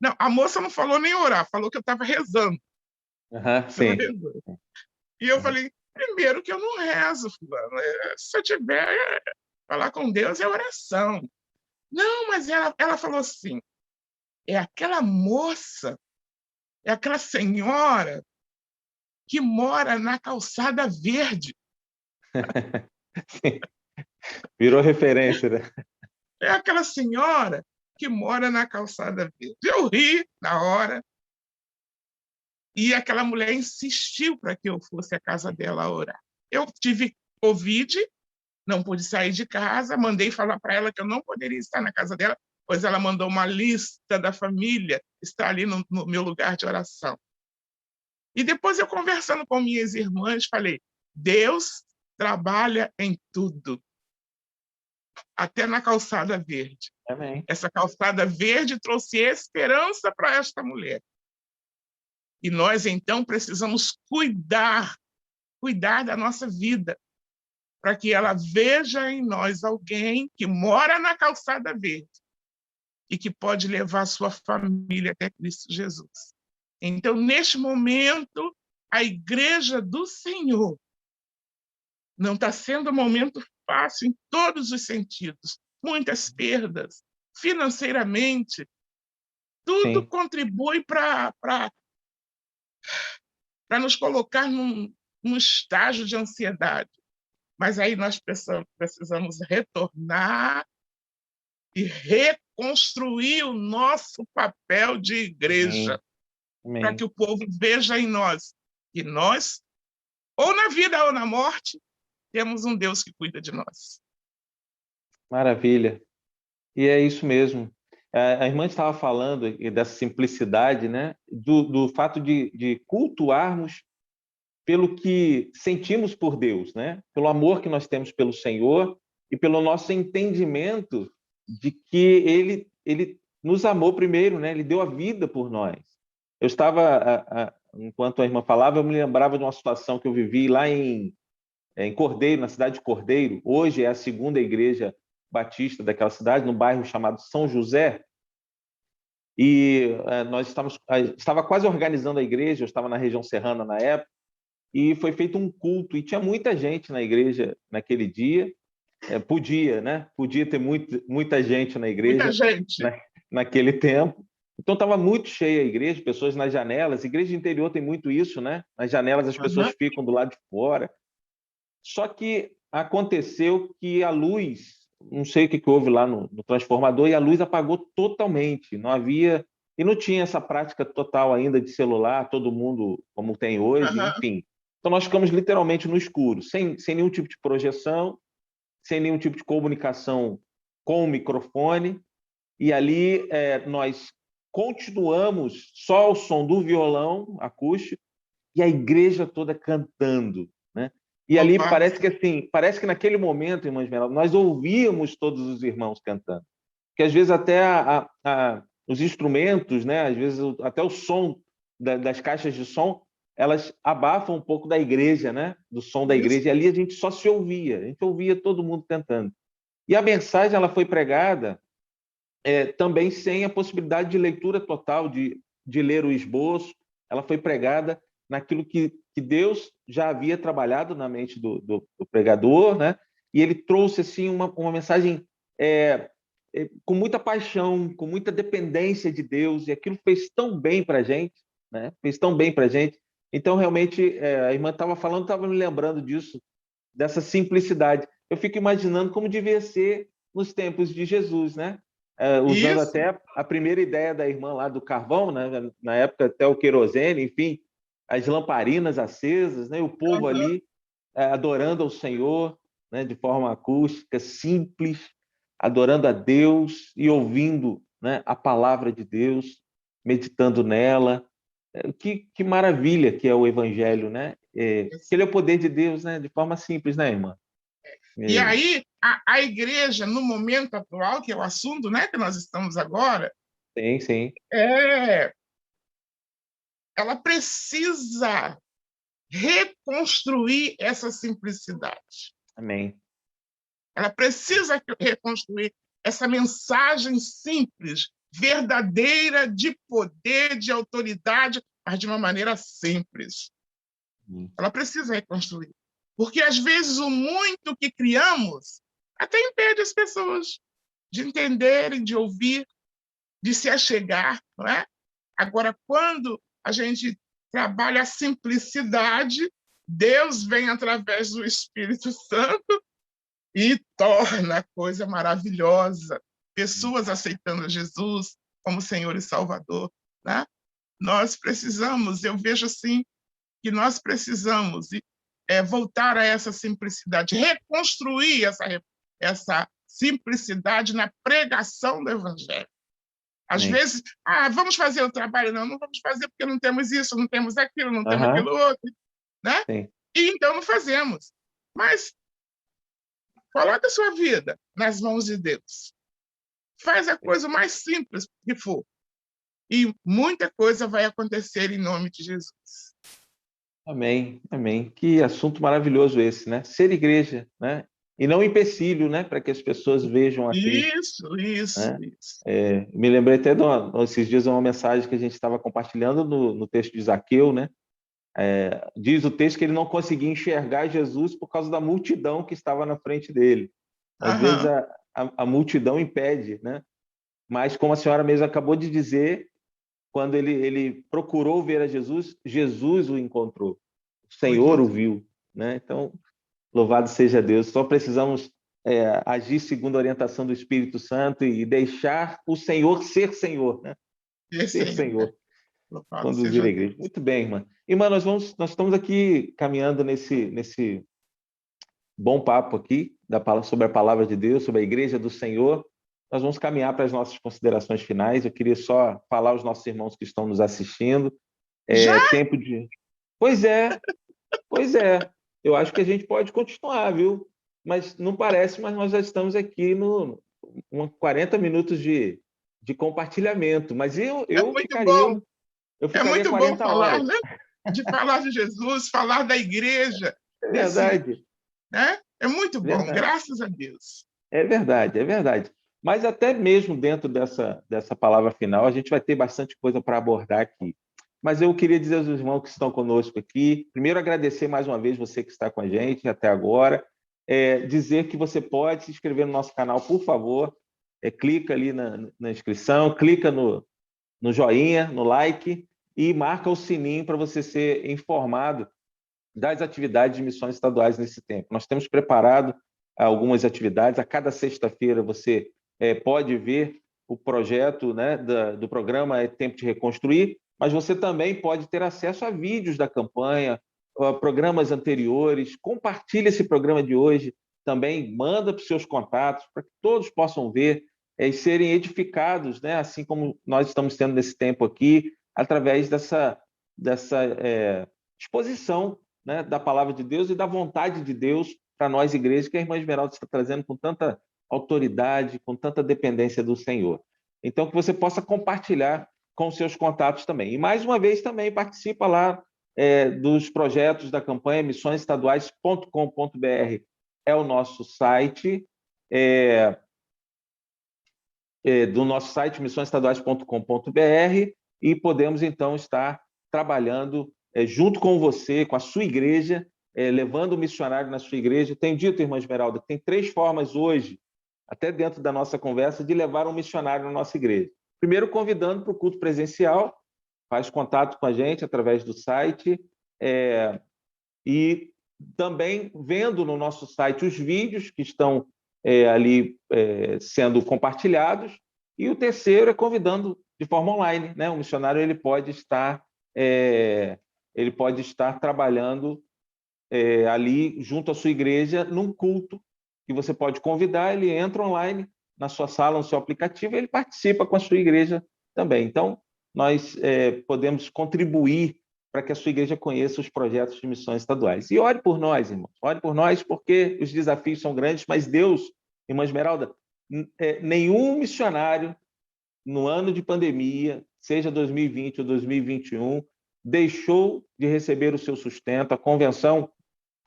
Não, a moça não falou nem orar, falou que eu estava rezando. Sim. E eu falei: primeiro que eu não rezo, fulano. Se eu tiver, falar com Deus é oração. Não, mas ela falou assim: é aquela moça, é aquela senhora que mora na calçada verde. Virou referência, né? É aquela senhora que mora na calçada verde. Eu ri na hora. E aquela mulher insistiu para que eu fosse à casa dela orar. Eu tive Covid, não pude sair de casa, mandei falar para ela que eu não poderia estar na casa dela, pois ela mandou uma lista da família, está ali no meu lugar de oração. E depois eu, conversando com minhas irmãs, falei: Deus trabalha em tudo, até na calçada verde. Amém. Essa calçada verde trouxe esperança para esta mulher. E nós, então, precisamos cuidar da nossa vida, para que ela veja em nós alguém que mora na calçada verde e que pode levar sua família até Cristo Jesus. Então, neste momento, a igreja do Senhor não está sendo um momento fácil em todos os sentidos. Muitas perdas, financeiramente, tudo contribui para nos colocar num estágio de ansiedade. Mas aí nós precisamos retornar e reconstruir o nosso papel de igreja, para que o povo veja em nós que nós, ou na vida ou na morte, temos um Deus que cuida de nós. Maravilha. E é isso mesmo. A irmã estava falando dessa simplicidade, né? Do fato de cultuarmos pelo que sentimos por Deus, né? Pelo amor que nós temos pelo Senhor e pelo nosso entendimento de que Ele nos amou primeiro, né? Ele deu a vida por nós. Eu estava, enquanto a irmã falava, eu me lembrava de uma situação que eu vivi lá em Cordeiro, na cidade de Cordeiro. Hoje é a segunda igreja batista daquela cidade, no bairro chamado São José. E nós estava quase organizando a igreja, eu estava na região serrana na época, e foi feito um culto, e tinha muita gente na igreja naquele dia. Podia, né? Podia ter muita gente na Muita igreja gente. naquele tempo. Então estava muito cheia a igreja, pessoas nas janelas. Igreja de interior tem muito isso, né? Nas janelas as pessoas ficam do lado de fora. Só que aconteceu que a luz, não sei o que houve lá no transformador, e a luz apagou totalmente. Não havia, e não tinha essa prática total ainda de celular, todo mundo como tem hoje, enfim. Então nós ficamos literalmente no escuro, sem nenhum tipo de projeção, sem nenhum tipo de comunicação com o microfone, e ali nós continuamos só ao som do violão acústico e a igreja toda cantando, né? E ali parece que naquele momento, irmã Esmeralda, nós ouvíamos todos os irmãos cantando, que às vezes até os instrumentos, né? Às vezes até o som das caixas de som, elas abafam um pouco da igreja, né? Do som da igreja. E ali a gente só se ouvia, a gente ouvia todo mundo cantando. E a mensagem ela foi pregada também sem a possibilidade de leitura total, de ler o esboço. Ela foi pregada naquilo que Deus já havia trabalhado na mente do pregador, né? E ele trouxe assim uma mensagem com muita paixão, com muita dependência de Deus, e aquilo fez tão bem para a gente, né? Fez tão bem para a gente. Então, realmente, a irmã estava falando, estava me lembrando disso, dessa simplicidade. Eu fico imaginando como devia ser nos tempos de Jesus, né? Usando até a primeira ideia da irmã lá do carvão, né? Na época até o querosene, enfim, as lamparinas acesas, né? O povo ali adorando ao Senhor, né? De forma acústica, simples, adorando a Deus e ouvindo, né? A palavra de Deus, meditando nela. Que maravilha que é o Evangelho, né? Que ele é o poder de Deus, né? De forma simples, né, irmã? E aí, a igreja, no momento atual, que é o assunto, né, que nós estamos agora, sim. Ela precisa reconstruir essa simplicidade. Amém. Ela precisa reconstruir essa mensagem simples, verdadeira, de poder, de autoridade, mas de uma maneira simples. Ela precisa reconstruir. Porque, às vezes, o muito que criamos até impede as pessoas de entenderem, de ouvir, de se achegar, não é? Agora, quando a gente trabalha a simplicidade, Deus vem através do Espírito Santo e torna a coisa maravilhosa. Pessoas aceitando Jesus como Senhor e Salvador, né? Nós precisamos, eu vejo assim, que nós precisamos voltar a essa simplicidade, reconstruir essa simplicidade na pregação do Evangelho. Às vezes, vamos fazer o trabalho. Não vamos fazer porque não temos isso, não temos aquilo, não temos aquilo outro. Né? Sim. E então não fazemos. Mas coloca a sua vida nas mãos de Deus. Faz a coisa mais simples que for. E muita coisa vai acontecer em nome de Jesus. Amém, amém. Que assunto maravilhoso esse, né? Ser igreja, né? E não empecilho, né? Para que as pessoas vejam a Cristo. Isso. Me lembrei até esses dias uma mensagem que a gente estava compartilhando no texto de Zaqueu, né? Diz o texto que ele não conseguia enxergar Jesus por causa da multidão que estava na frente dele. Às vezes a multidão impede, né? Mas como a senhora mesmo acabou de dizer, quando ele procurou ver a Jesus, Jesus o encontrou. O Senhor o viu, né? Então, louvado seja Deus. Só precisamos agir segundo a orientação do Espírito Santo e deixar o Senhor ser Senhor, né? Ser Senhor. Conduzir a igreja. Muito bem, irmã. Irmã, nós estamos aqui caminhando nesse bom papo aqui sobre a palavra de Deus, sobre a Igreja do Senhor. Nós vamos caminhar para as nossas considerações finais. Eu queria só falar aos nossos irmãos que estão nos assistindo. Já? Tempo de... Pois é. Eu acho que a gente pode continuar, viu? Mas não parece, mas nós já estamos aqui no 40 minutos de compartilhamento. Mas É eu muito bom. É ficaria muito bom 40 falar, horas. né? De falar de Jesus, falar da igreja, É desse, verdade, né? É muito bom, verdade. graças a Deus. É verdade, é verdade. Mas até mesmo dentro dessa palavra final, a gente vai ter bastante coisa para abordar aqui. Mas eu queria dizer aos irmãos que estão conosco aqui, primeiro agradecer mais uma vez você que está com a gente até agora, dizer que você pode se inscrever no nosso canal, por favor, clica ali na inscrição, clica no joinha, no like e marca o sininho para você ser informado das atividades de missões estaduais nesse tempo. Nós temos preparado algumas atividades. A cada sexta-feira você pode ver o projeto, né, do programa É Tempo de Reconstruir, mas você também pode ter acesso a vídeos da campanha, a programas anteriores. Compartilhe esse programa de hoje, também manda para os seus contatos, para que todos possam ver e serem edificados, né, assim como nós estamos tendo nesse tempo aqui, através dessa exposição, né, da palavra de Deus e da vontade de Deus para nós, igrejas, que a irmã Esmeralda está trazendo com tanta autoridade, com tanta dependência do Senhor. Então, que você possa compartilhar com seus contatos também. E, mais uma vez, também participa lá dos projetos da campanha missõesestaduais.com.br. É o nosso site, do nosso site, missõesestaduais.com.br, e podemos, então, estar trabalhando junto com você, com a sua igreja, levando o missionário na sua igreja. Tenho dito, irmã Esmeralda, que tem 3 formas hoje, até dentro da nossa conversa, de levar um missionário na nossa igreja. Primeiro, convidando para o culto presencial, faz contato com a gente através do site, e também vendo no nosso site os vídeos que estão ali sendo compartilhados. E o terceiro é convidando de forma online, né? O missionário ele pode estar trabalhando ali junto à sua igreja num culto que você pode convidar, ele entra online na sua sala, no seu aplicativo, e ele participa com a sua igreja também. Então, nós podemos contribuir para que a sua igreja conheça os projetos de missões estaduais. E ore por nós, irmãos. Ore por nós, porque os desafios são grandes, mas Deus, irmã Esmeralda, nenhum missionário no ano de pandemia, seja 2020 ou 2021, deixou de receber o seu sustento. A convenção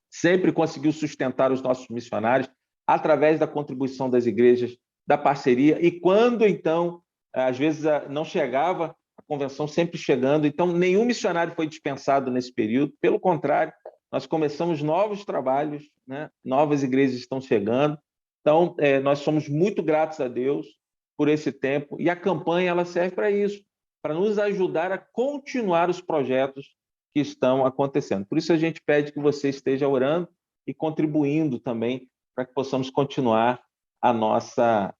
sempre conseguiu sustentar os nossos missionários através da contribuição das igrejas, da parceria. E quando, então, às vezes não chegava, a convenção sempre chegando. Então, nenhum missionário foi dispensado nesse período. Pelo contrário, nós começamos novos trabalhos, né? Novas igrejas estão chegando. Então, nós somos muito gratos a Deus por esse tempo. E a campanha ela serve para isso, para nos ajudar a continuar os projetos que estão acontecendo. Por isso, a gente pede que você esteja orando e contribuindo também para que possamos continuar a nossa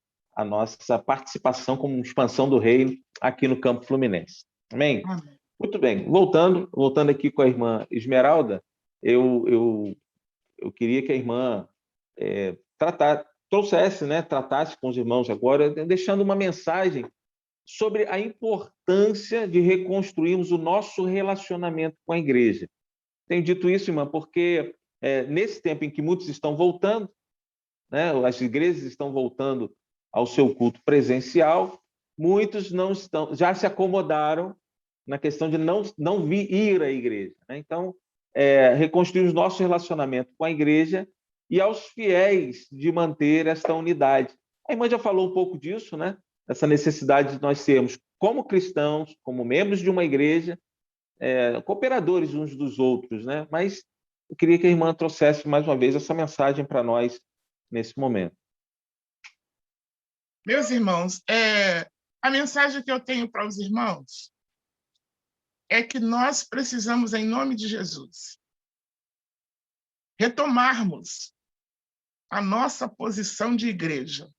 participação como expansão do reino aqui no Campo Fluminense. Amém? Amém. Muito bem. Voltando aqui com a irmã Esmeralda, eu queria que a irmã tratasse com os irmãos agora, deixando uma mensagem sobre a importância de reconstruirmos o nosso relacionamento com a igreja. Tenho dito isso, irmã, porque nesse tempo em que muitos estão voltando, né, as igrejas estão voltando ao seu culto presencial, muitos não estão, já se acomodaram na questão de não ir à igreja, né? Então, reconstruir o nosso relacionamento com a igreja e aos fiéis de manter esta unidade. A irmã já falou um pouco disso, né? Essa necessidade de nós sermos, como cristãos, como membros de uma igreja, cooperadores uns dos outros, né? Mas eu queria que a irmã trouxesse mais uma vez essa mensagem para nós nesse momento. Meus irmãos, a mensagem que eu tenho para os irmãos é que nós precisamos, em nome de Jesus, retomarmos a nossa posição de igreja.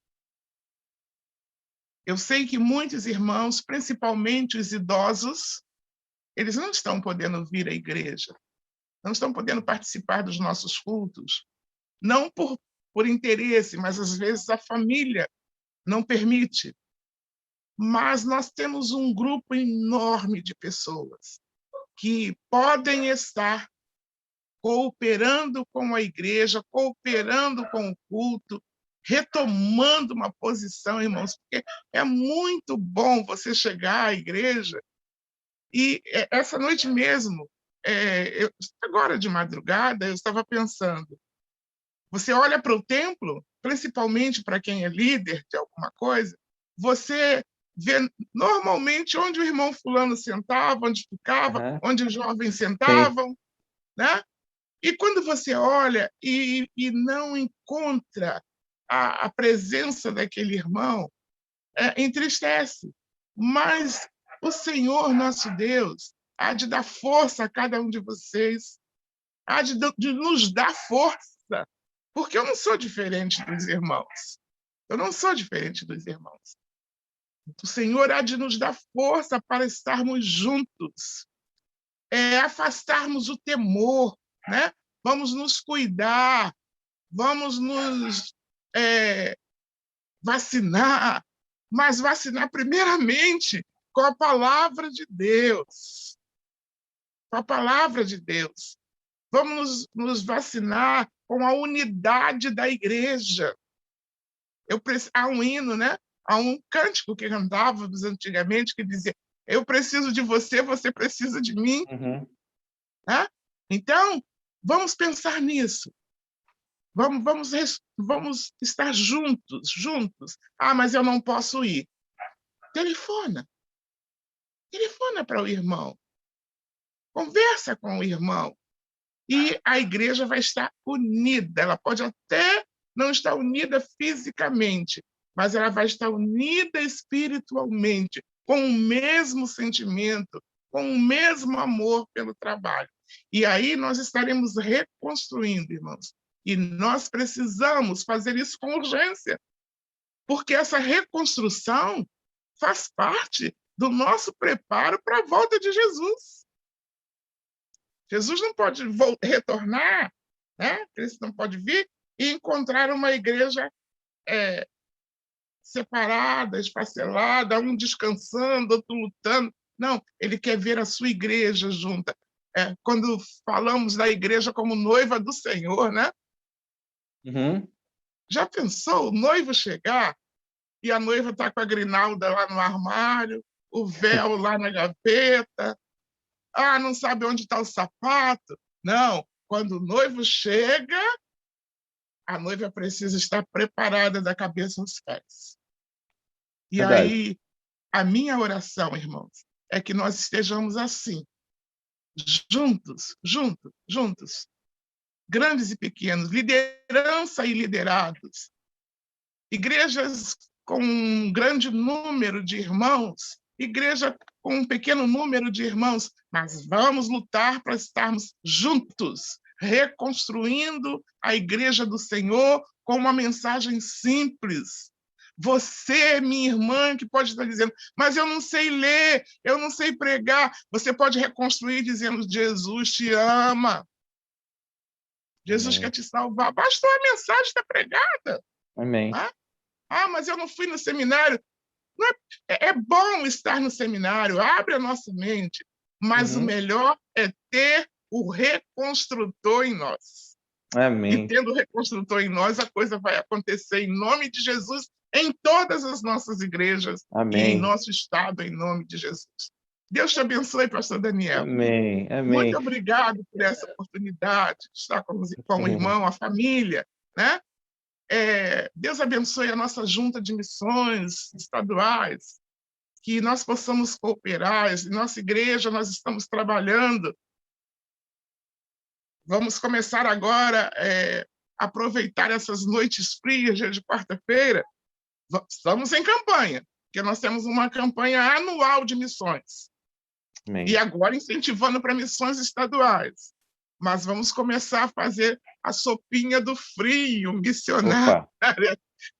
Eu sei que muitos irmãos, principalmente os idosos, eles não estão podendo vir à igreja, não estão podendo participar dos nossos cultos, não por interesse, mas às vezes a família não permite. Mas nós temos um grupo enorme de pessoas que podem estar cooperando com a igreja, cooperando com o culto, retomando uma posição, irmãos, porque é muito bom você chegar à igreja e essa noite mesmo, agora de madrugada, eu estava pensando, você olha para o templo, principalmente para quem é líder de alguma coisa, você vê normalmente onde o irmão fulano sentava, onde ficava, onde os jovens sentavam, né? E quando você olha e não encontra a presença daquele irmão, entristece. Mas o Senhor, nosso Deus, há de dar força a cada um de vocês, há de nos dar força, porque eu não sou diferente dos irmãos. Eu não sou diferente dos irmãos. O Senhor há de nos dar força para estarmos juntos, afastarmos o temor, né? Vamos nos cuidar, vamos nos vacinar, mas vacinar primeiramente com a palavra de Deus. Com a palavra de Deus. Vamos nos vacinar com a unidade da igreja. Há um hino, né? Há um cântico que cantávamos antigamente que dizia: eu preciso de você, você precisa de mim. Né? Então, vamos pensar nisso. Vamos estar juntos. Ah, mas eu não posso ir. Telefona para o irmão. Conversa com o irmão. E a igreja vai estar unida. Ela pode até não estar unida fisicamente, mas ela vai estar unida espiritualmente, com o mesmo sentimento, com o mesmo amor pelo trabalho. E aí nós estaremos reconstruindo, irmãos. E nós precisamos fazer isso com urgência, porque essa reconstrução faz parte do nosso preparo para a volta de Jesus. Jesus não pode retornar, né? Cristo não pode vir e encontrar uma igreja separada, esfacelada, um descansando, outro lutando. Não, ele quer ver a sua igreja junta. Quando falamos da igreja como noiva do Senhor, né? Já pensou o noivo chegar e a noiva está com a grinalda lá no armário, o véu lá na gaveta, não sabe onde está o sapato? Não, quando o noivo chega, a noiva precisa estar preparada da cabeça aos pés. E Verdade. aí, a minha oração, irmãos, é que nós estejamos assim, juntos, grandes e pequenos, liderança e liderados, igrejas com um grande número de irmãos, igreja com um pequeno número de irmãos, mas vamos lutar para estarmos juntos, reconstruindo a igreja do Senhor com uma mensagem simples. Você, minha irmã, que pode estar dizendo, mas eu não sei ler, eu não sei pregar. Você pode reconstruir dizendo, Jesus te ama. Jesus quer te salvar. Bastou a mensagem estar pregada. Amém. Mas eu não fui no seminário. Não é bom estar no seminário, abre a nossa mente, mas o melhor é ter o reconstrutor em nós. Amém. E tendo o reconstrutor em nós, a coisa vai acontecer em nome de Jesus, em todas as nossas igrejas. Amém. E em nosso estado, em nome de Jesus. Deus te abençoe, pastor Daniel. Amém. Muito obrigado por essa oportunidade de estar com o irmão, a família, né? Deus abençoe a nossa junta de missões estaduais, que nós possamos cooperar. Em nossa igreja, nós estamos trabalhando. Vamos começar agora a aproveitar essas noites frias de quarta-feira. Estamos em campanha, porque nós temos uma campanha anual de missões. Amém. E agora incentivando para missões estaduais. Mas vamos começar a fazer a sopinha do frio missionária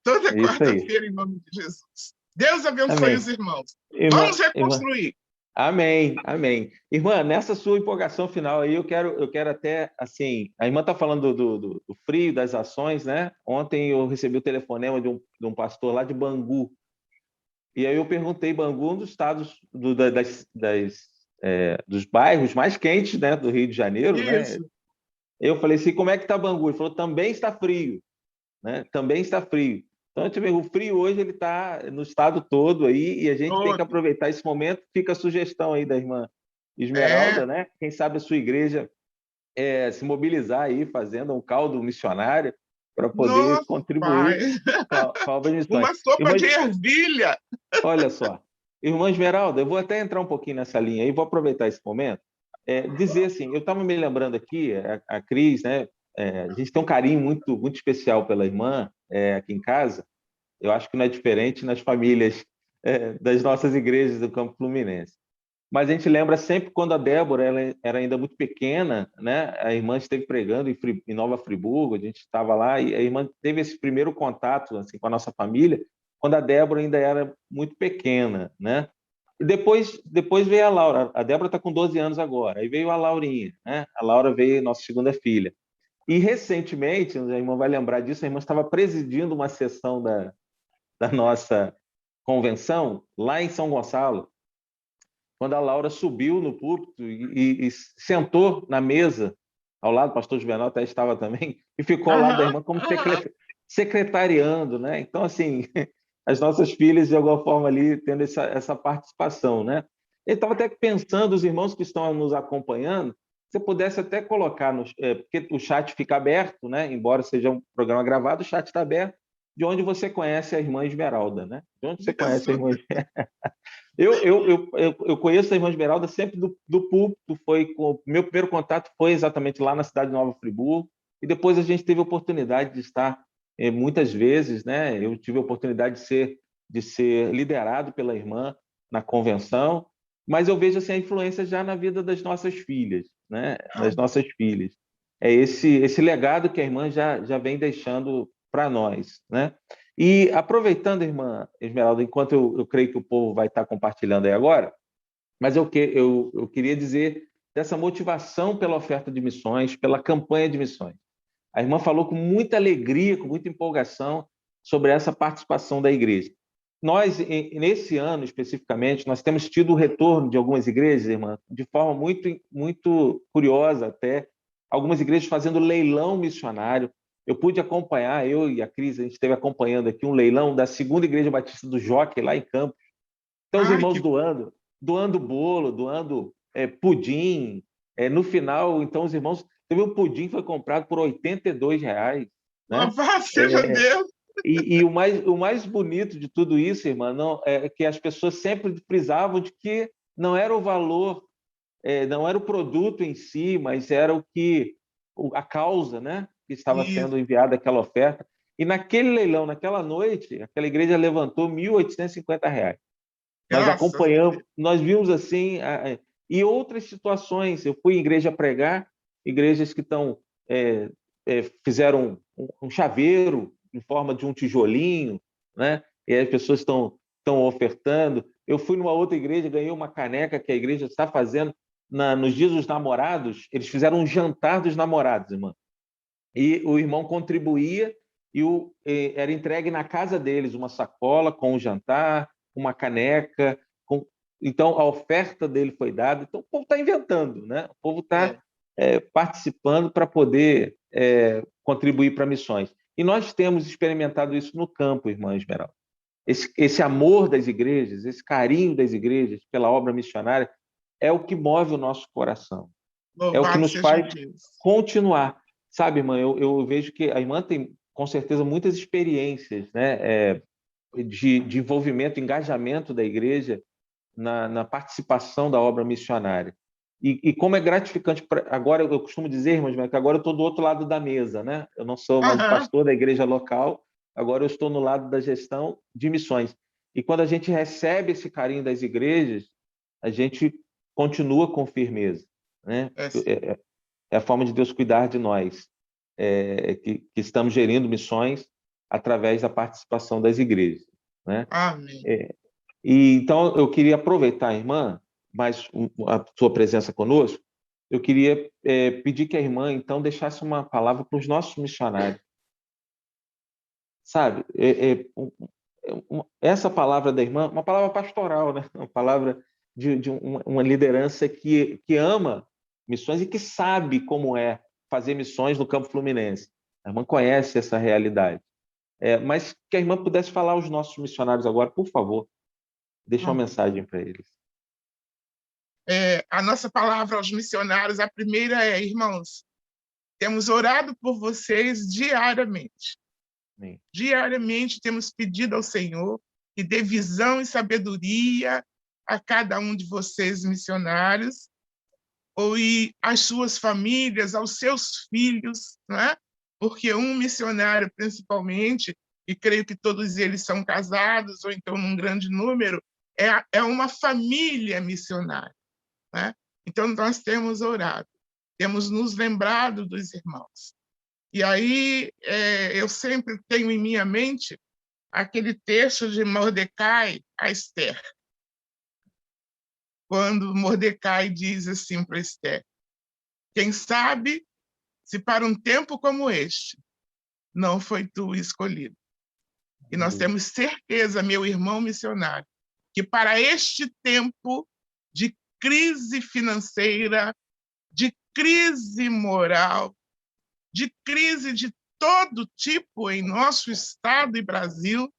toda quarta-feira, em nome de Jesus. Deus abençoe os irmãos. Vamos reconstruir. Amém, amém. Irmã, nessa sua empolgação final aí, eu quero até, assim, a irmã está falando do frio, das ações, né? Ontem eu recebi o telefonema de um pastor lá de Bangu, e aí eu perguntei, Bangu, um dos estados, dos bairros mais quentes, né, do Rio de Janeiro, né? Isso. Eu falei assim, como é que está Bangu? Ele falou, também está frio, né? Também está frio. Então, tipo, o frio hoje ele está no estado todo aí e a gente tem que Todo. aproveitar esse momento. Fica a sugestão aí da irmã É. Esmeralda, né? Quem sabe a sua igreja se mobilizar aí, fazendo um caldo missionário para poder Nossa, pai. contribuir com a obra de missões. Uma sopa Irmã, de ervilha. olha só, irmã Esmeralda, eu vou até entrar um pouquinho nessa linha aí, vou aproveitar esse momento. Dizer assim, eu estava me lembrando aqui, a Cris, né? A gente tem um carinho muito, muito especial pela irmã aqui em casa. Eu acho que não é diferente nas famílias das nossas igrejas do Campo Fluminense. Mas a gente lembra sempre quando a Débora ela era ainda muito pequena, né? A irmã esteve pregando em Nova Friburgo, a gente estava lá e a irmã teve esse primeiro contato assim com a nossa família quando a Débora ainda era muito pequena, né? E depois veio a Laura. A Débora está com 12 anos agora. Aí veio a Laurinha, né? A Laura veio nossa segunda filha. E recentemente, a irmã vai lembrar disso, a irmã estava presidindo uma sessão da nossa convenção lá em São Gonçalo, quando a Laura subiu no púlpito e sentou na mesa, ao lado do pastor Juvenal até estava também, e ficou ao lado da Aham, irmã como aham. secretariando, né? Então, assim, as nossas filhas, de alguma forma, ali, tendo essa participação, né? Eu estava até pensando, os irmãos que estão nos acompanhando, se eu pudesse até colocar, porque o chat fica aberto, né? Embora seja um programa gravado, o chat está aberto, de onde você conhece a irmã Esmeralda, né? De onde você conhece a Isso. irmã eu conheço a Irmã Esmeralda sempre do púlpito, o meu primeiro contato foi exatamente lá na cidade de Nova Friburgo, e depois a gente teve a oportunidade de estar muitas vezes, né? Eu tive a oportunidade de ser liderado pela irmã na convenção, mas eu vejo assim, a influência já na vida das nossas filhas, né? Das nossas filhas. É esse legado que a irmã já vem deixando para nós, né? E aproveitando, irmã Esmeralda, enquanto eu creio que o povo vai estar compartilhando aí agora, mas eu queria dizer dessa motivação pela oferta de missões, pela campanha de missões. A irmã falou com muita alegria, com muita empolgação sobre essa participação da igreja. Nós, nesse ano especificamente, nós temos tido o retorno de algumas igrejas, irmã, de forma muito, muito curiosa até, algumas igrejas fazendo leilão missionário. Eu pude acompanhar, eu e a Cris, a gente esteve acompanhando aqui um leilão da Segunda Igreja Batista do Jockey, lá em Campos. Então, os Ai, irmãos que doando bolo, doando pudim. No final, então, os irmãos... Teve um pudim que foi comprado por R$ 82, né? louvado seja É, Deus. e o mais bonito de tudo isso, irmã, não, é que as pessoas sempre frisavam de que não era o valor, não era o produto em si, mas era a causa, né, que estava Isso. sendo enviada aquela oferta. E naquele leilão, naquela noite, aquela igreja levantou R$ 1.850. Nós Graças a acompanhamos, Deus. nós vimos assim, e outras situações. Eu fui em igreja pregar, igrejas que fizeram um chaveiro em forma de um tijolinho, né? E aí as pessoas estão ofertando. Eu fui numa outra igreja, ganhei uma caneca que a igreja está fazendo nos dias dos namorados. Eles fizeram um jantar dos namorados, irmão. E o irmão contribuía era entregue na casa deles uma sacola com o jantar, uma caneca. Então, a oferta dele foi dada. Então, o povo está inventando, né? O povo está É. participando para poder contribuir para missões. E nós temos experimentado isso no campo, irmã Esmeralda. Esse amor das igrejas, esse carinho das igrejas pela obra missionária é o que move o nosso coração, é o que Louvado nos seja faz Deus. continuar. Sabe, irmã, eu vejo que a irmã tem, com certeza, muitas experiências, né, de envolvimento, engajamento da igreja na participação da obra missionária. E como é gratificante, agora eu costumo dizer, irmãos, que agora eu estou do outro lado da mesa, né? Eu não sou mais o Aham. pastor da igreja local, agora eu estou no lado da gestão de missões. E quando a gente recebe esse carinho das igrejas, a gente continua com firmeza, né? É, É a forma de Deus cuidar de nós, que estamos gerindo missões através da participação das igrejas, né? amém. E então eu queria aproveitar, irmã, mais a sua presença conosco, eu queria pedir que a irmã, então, deixasse uma palavra para os nossos missionários. Sabe, essa palavra da irmã, uma palavra pastoral, né? Uma palavra de uma liderança que ama missões e que sabe como é fazer missões no campo fluminense. A irmã conhece essa realidade. Mas que a irmã pudesse falar aos nossos missionários agora, por favor, deixa uma mensagem para eles. A nossa palavra aos missionários, a primeira é: irmãos, temos orado por vocês diariamente. Amém. Diariamente temos pedido ao Senhor que dê visão e sabedoria a cada um de vocês, missionários, e às suas famílias, aos seus filhos, não é? Porque um missionário, principalmente, e creio que todos eles são casados, ou então num grande número, é uma família missionária. Né? Então, nós temos orado, temos nos lembrado dos irmãos. E aí, eu sempre tenho em minha mente aquele texto de Mordecai a Esther, quando Mordecai diz assim para Esther: quem sabe se para um tempo como este não foi tu escolhido. E nós temos certeza, meu irmão missionário, que para este tempo de crise financeira, de crise moral, de crise de todo tipo em nosso estado e Brasil,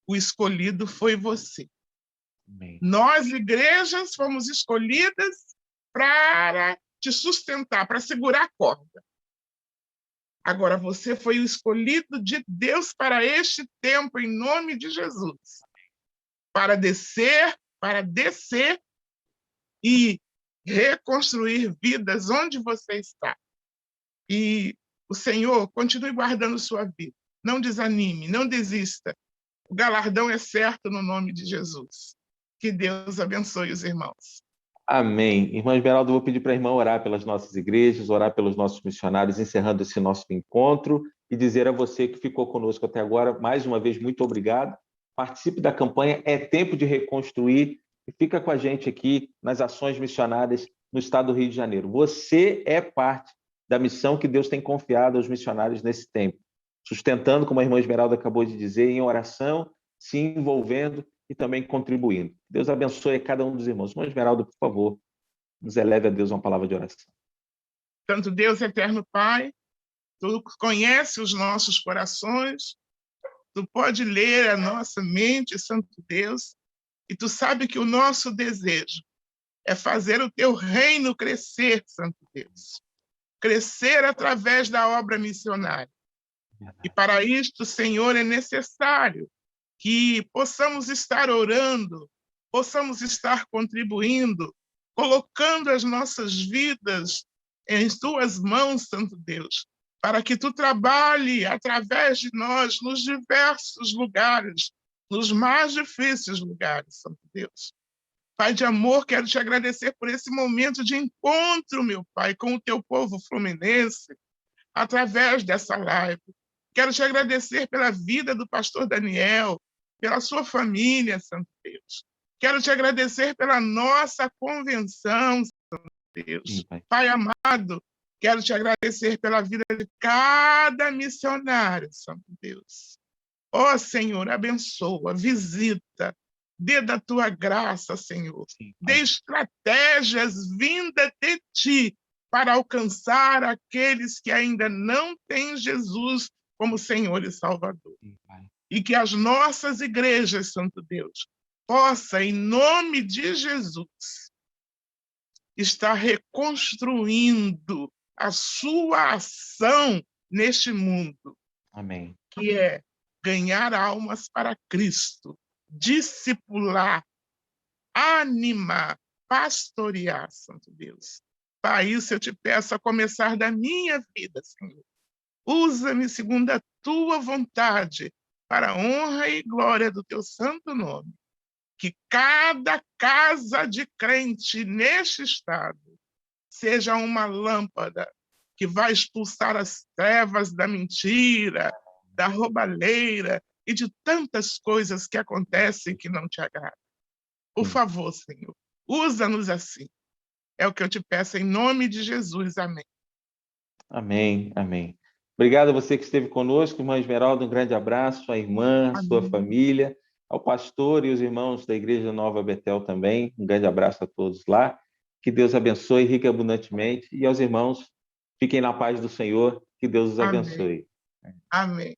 o escolhido foi você. Amém. Nós, igrejas, fomos escolhidas para te sustentar, para segurar a corda. Agora, você foi o escolhido de Deus para este tempo, em nome de Jesus. Para descer e reconstruir vidas onde você está. E o Senhor continue guardando sua vida. Não desanime, não desista. O galardão é certo no nome de Jesus. Que Deus abençoe os irmãos. Amém. Irmã Esmeralda, eu vou pedir para a irmã orar pelas nossas igrejas, orar pelos nossos missionários, encerrando esse nosso encontro e dizer a você que ficou conosco até agora, mais uma vez, muito obrigado. Participe da campanha É Tempo de Reconstruir e fica com a gente aqui nas ações missionárias no estado do Rio de Janeiro. Você é parte da missão que Deus tem confiado aos missionários nesse tempo, sustentando, como a irmã Esmeralda acabou de dizer, em oração, se envolvendo e também contribuindo. Deus abençoe a cada um dos irmãos. Irmã Esmeralda, por favor, nos eleve a Deus uma palavra de oração. Santo Deus, eterno Pai, tu conhece os nossos corações, tu pode ler a nossa mente, Santo Deus, e tu sabe que o nosso desejo é fazer o teu reino crescer, Santo Deus. Crescer através da obra missionária. E para isto, Senhor, é necessário que possamos estar orando, possamos estar contribuindo, colocando as nossas vidas em tuas mãos, Santo Deus, para que tu trabalhe através de nós nos diversos lugares, nos mais difíceis lugares, Santo Deus. Pai de amor, quero te agradecer por esse momento de encontro, meu Pai, com o teu povo fluminense, através dessa live. Quero te agradecer pela vida do pastor Daniel, pela sua família, Santo Deus. Quero te agradecer pela nossa convenção, Santo Deus. Sim, Pai amado, quero te agradecer pela vida de cada missionário, Santo Deus. Ó Senhor, abençoa, visita, dê da tua graça, Senhor. Dê estratégias vindas de ti para alcançar aqueles que ainda não têm Jesus como Senhor e Salvador. E que as nossas igrejas, Santo Deus, possa, em nome de Jesus, estar reconstruindo a sua ação neste mundo. Amém. Que é ganhar almas para Cristo, discipular, animar, pastorear, Santo Deus. Para isso eu te peço a começar da minha vida, Senhor. Usa-me segundo a tua vontade, para a honra e glória do teu santo nome. Que cada casa de crente neste estado seja uma lâmpada que vai expulsar as trevas da mentira, da roubalheira e de tantas coisas que acontecem que não te agradam. Por favor, Senhor, Usa-nos assim. É o que eu te peço em nome de Jesus. Amém. Amém, amém. Obrigado a você que esteve conosco, irmã Esmeralda, um grande abraço, a irmã, sua Amém. família, ao pastor e os irmãos da Igreja Nova Betel também, um grande abraço a todos lá, que Deus abençoe rica e abundantemente, e aos irmãos, fiquem na paz do Senhor, que Deus os Amém. abençoe. Amém.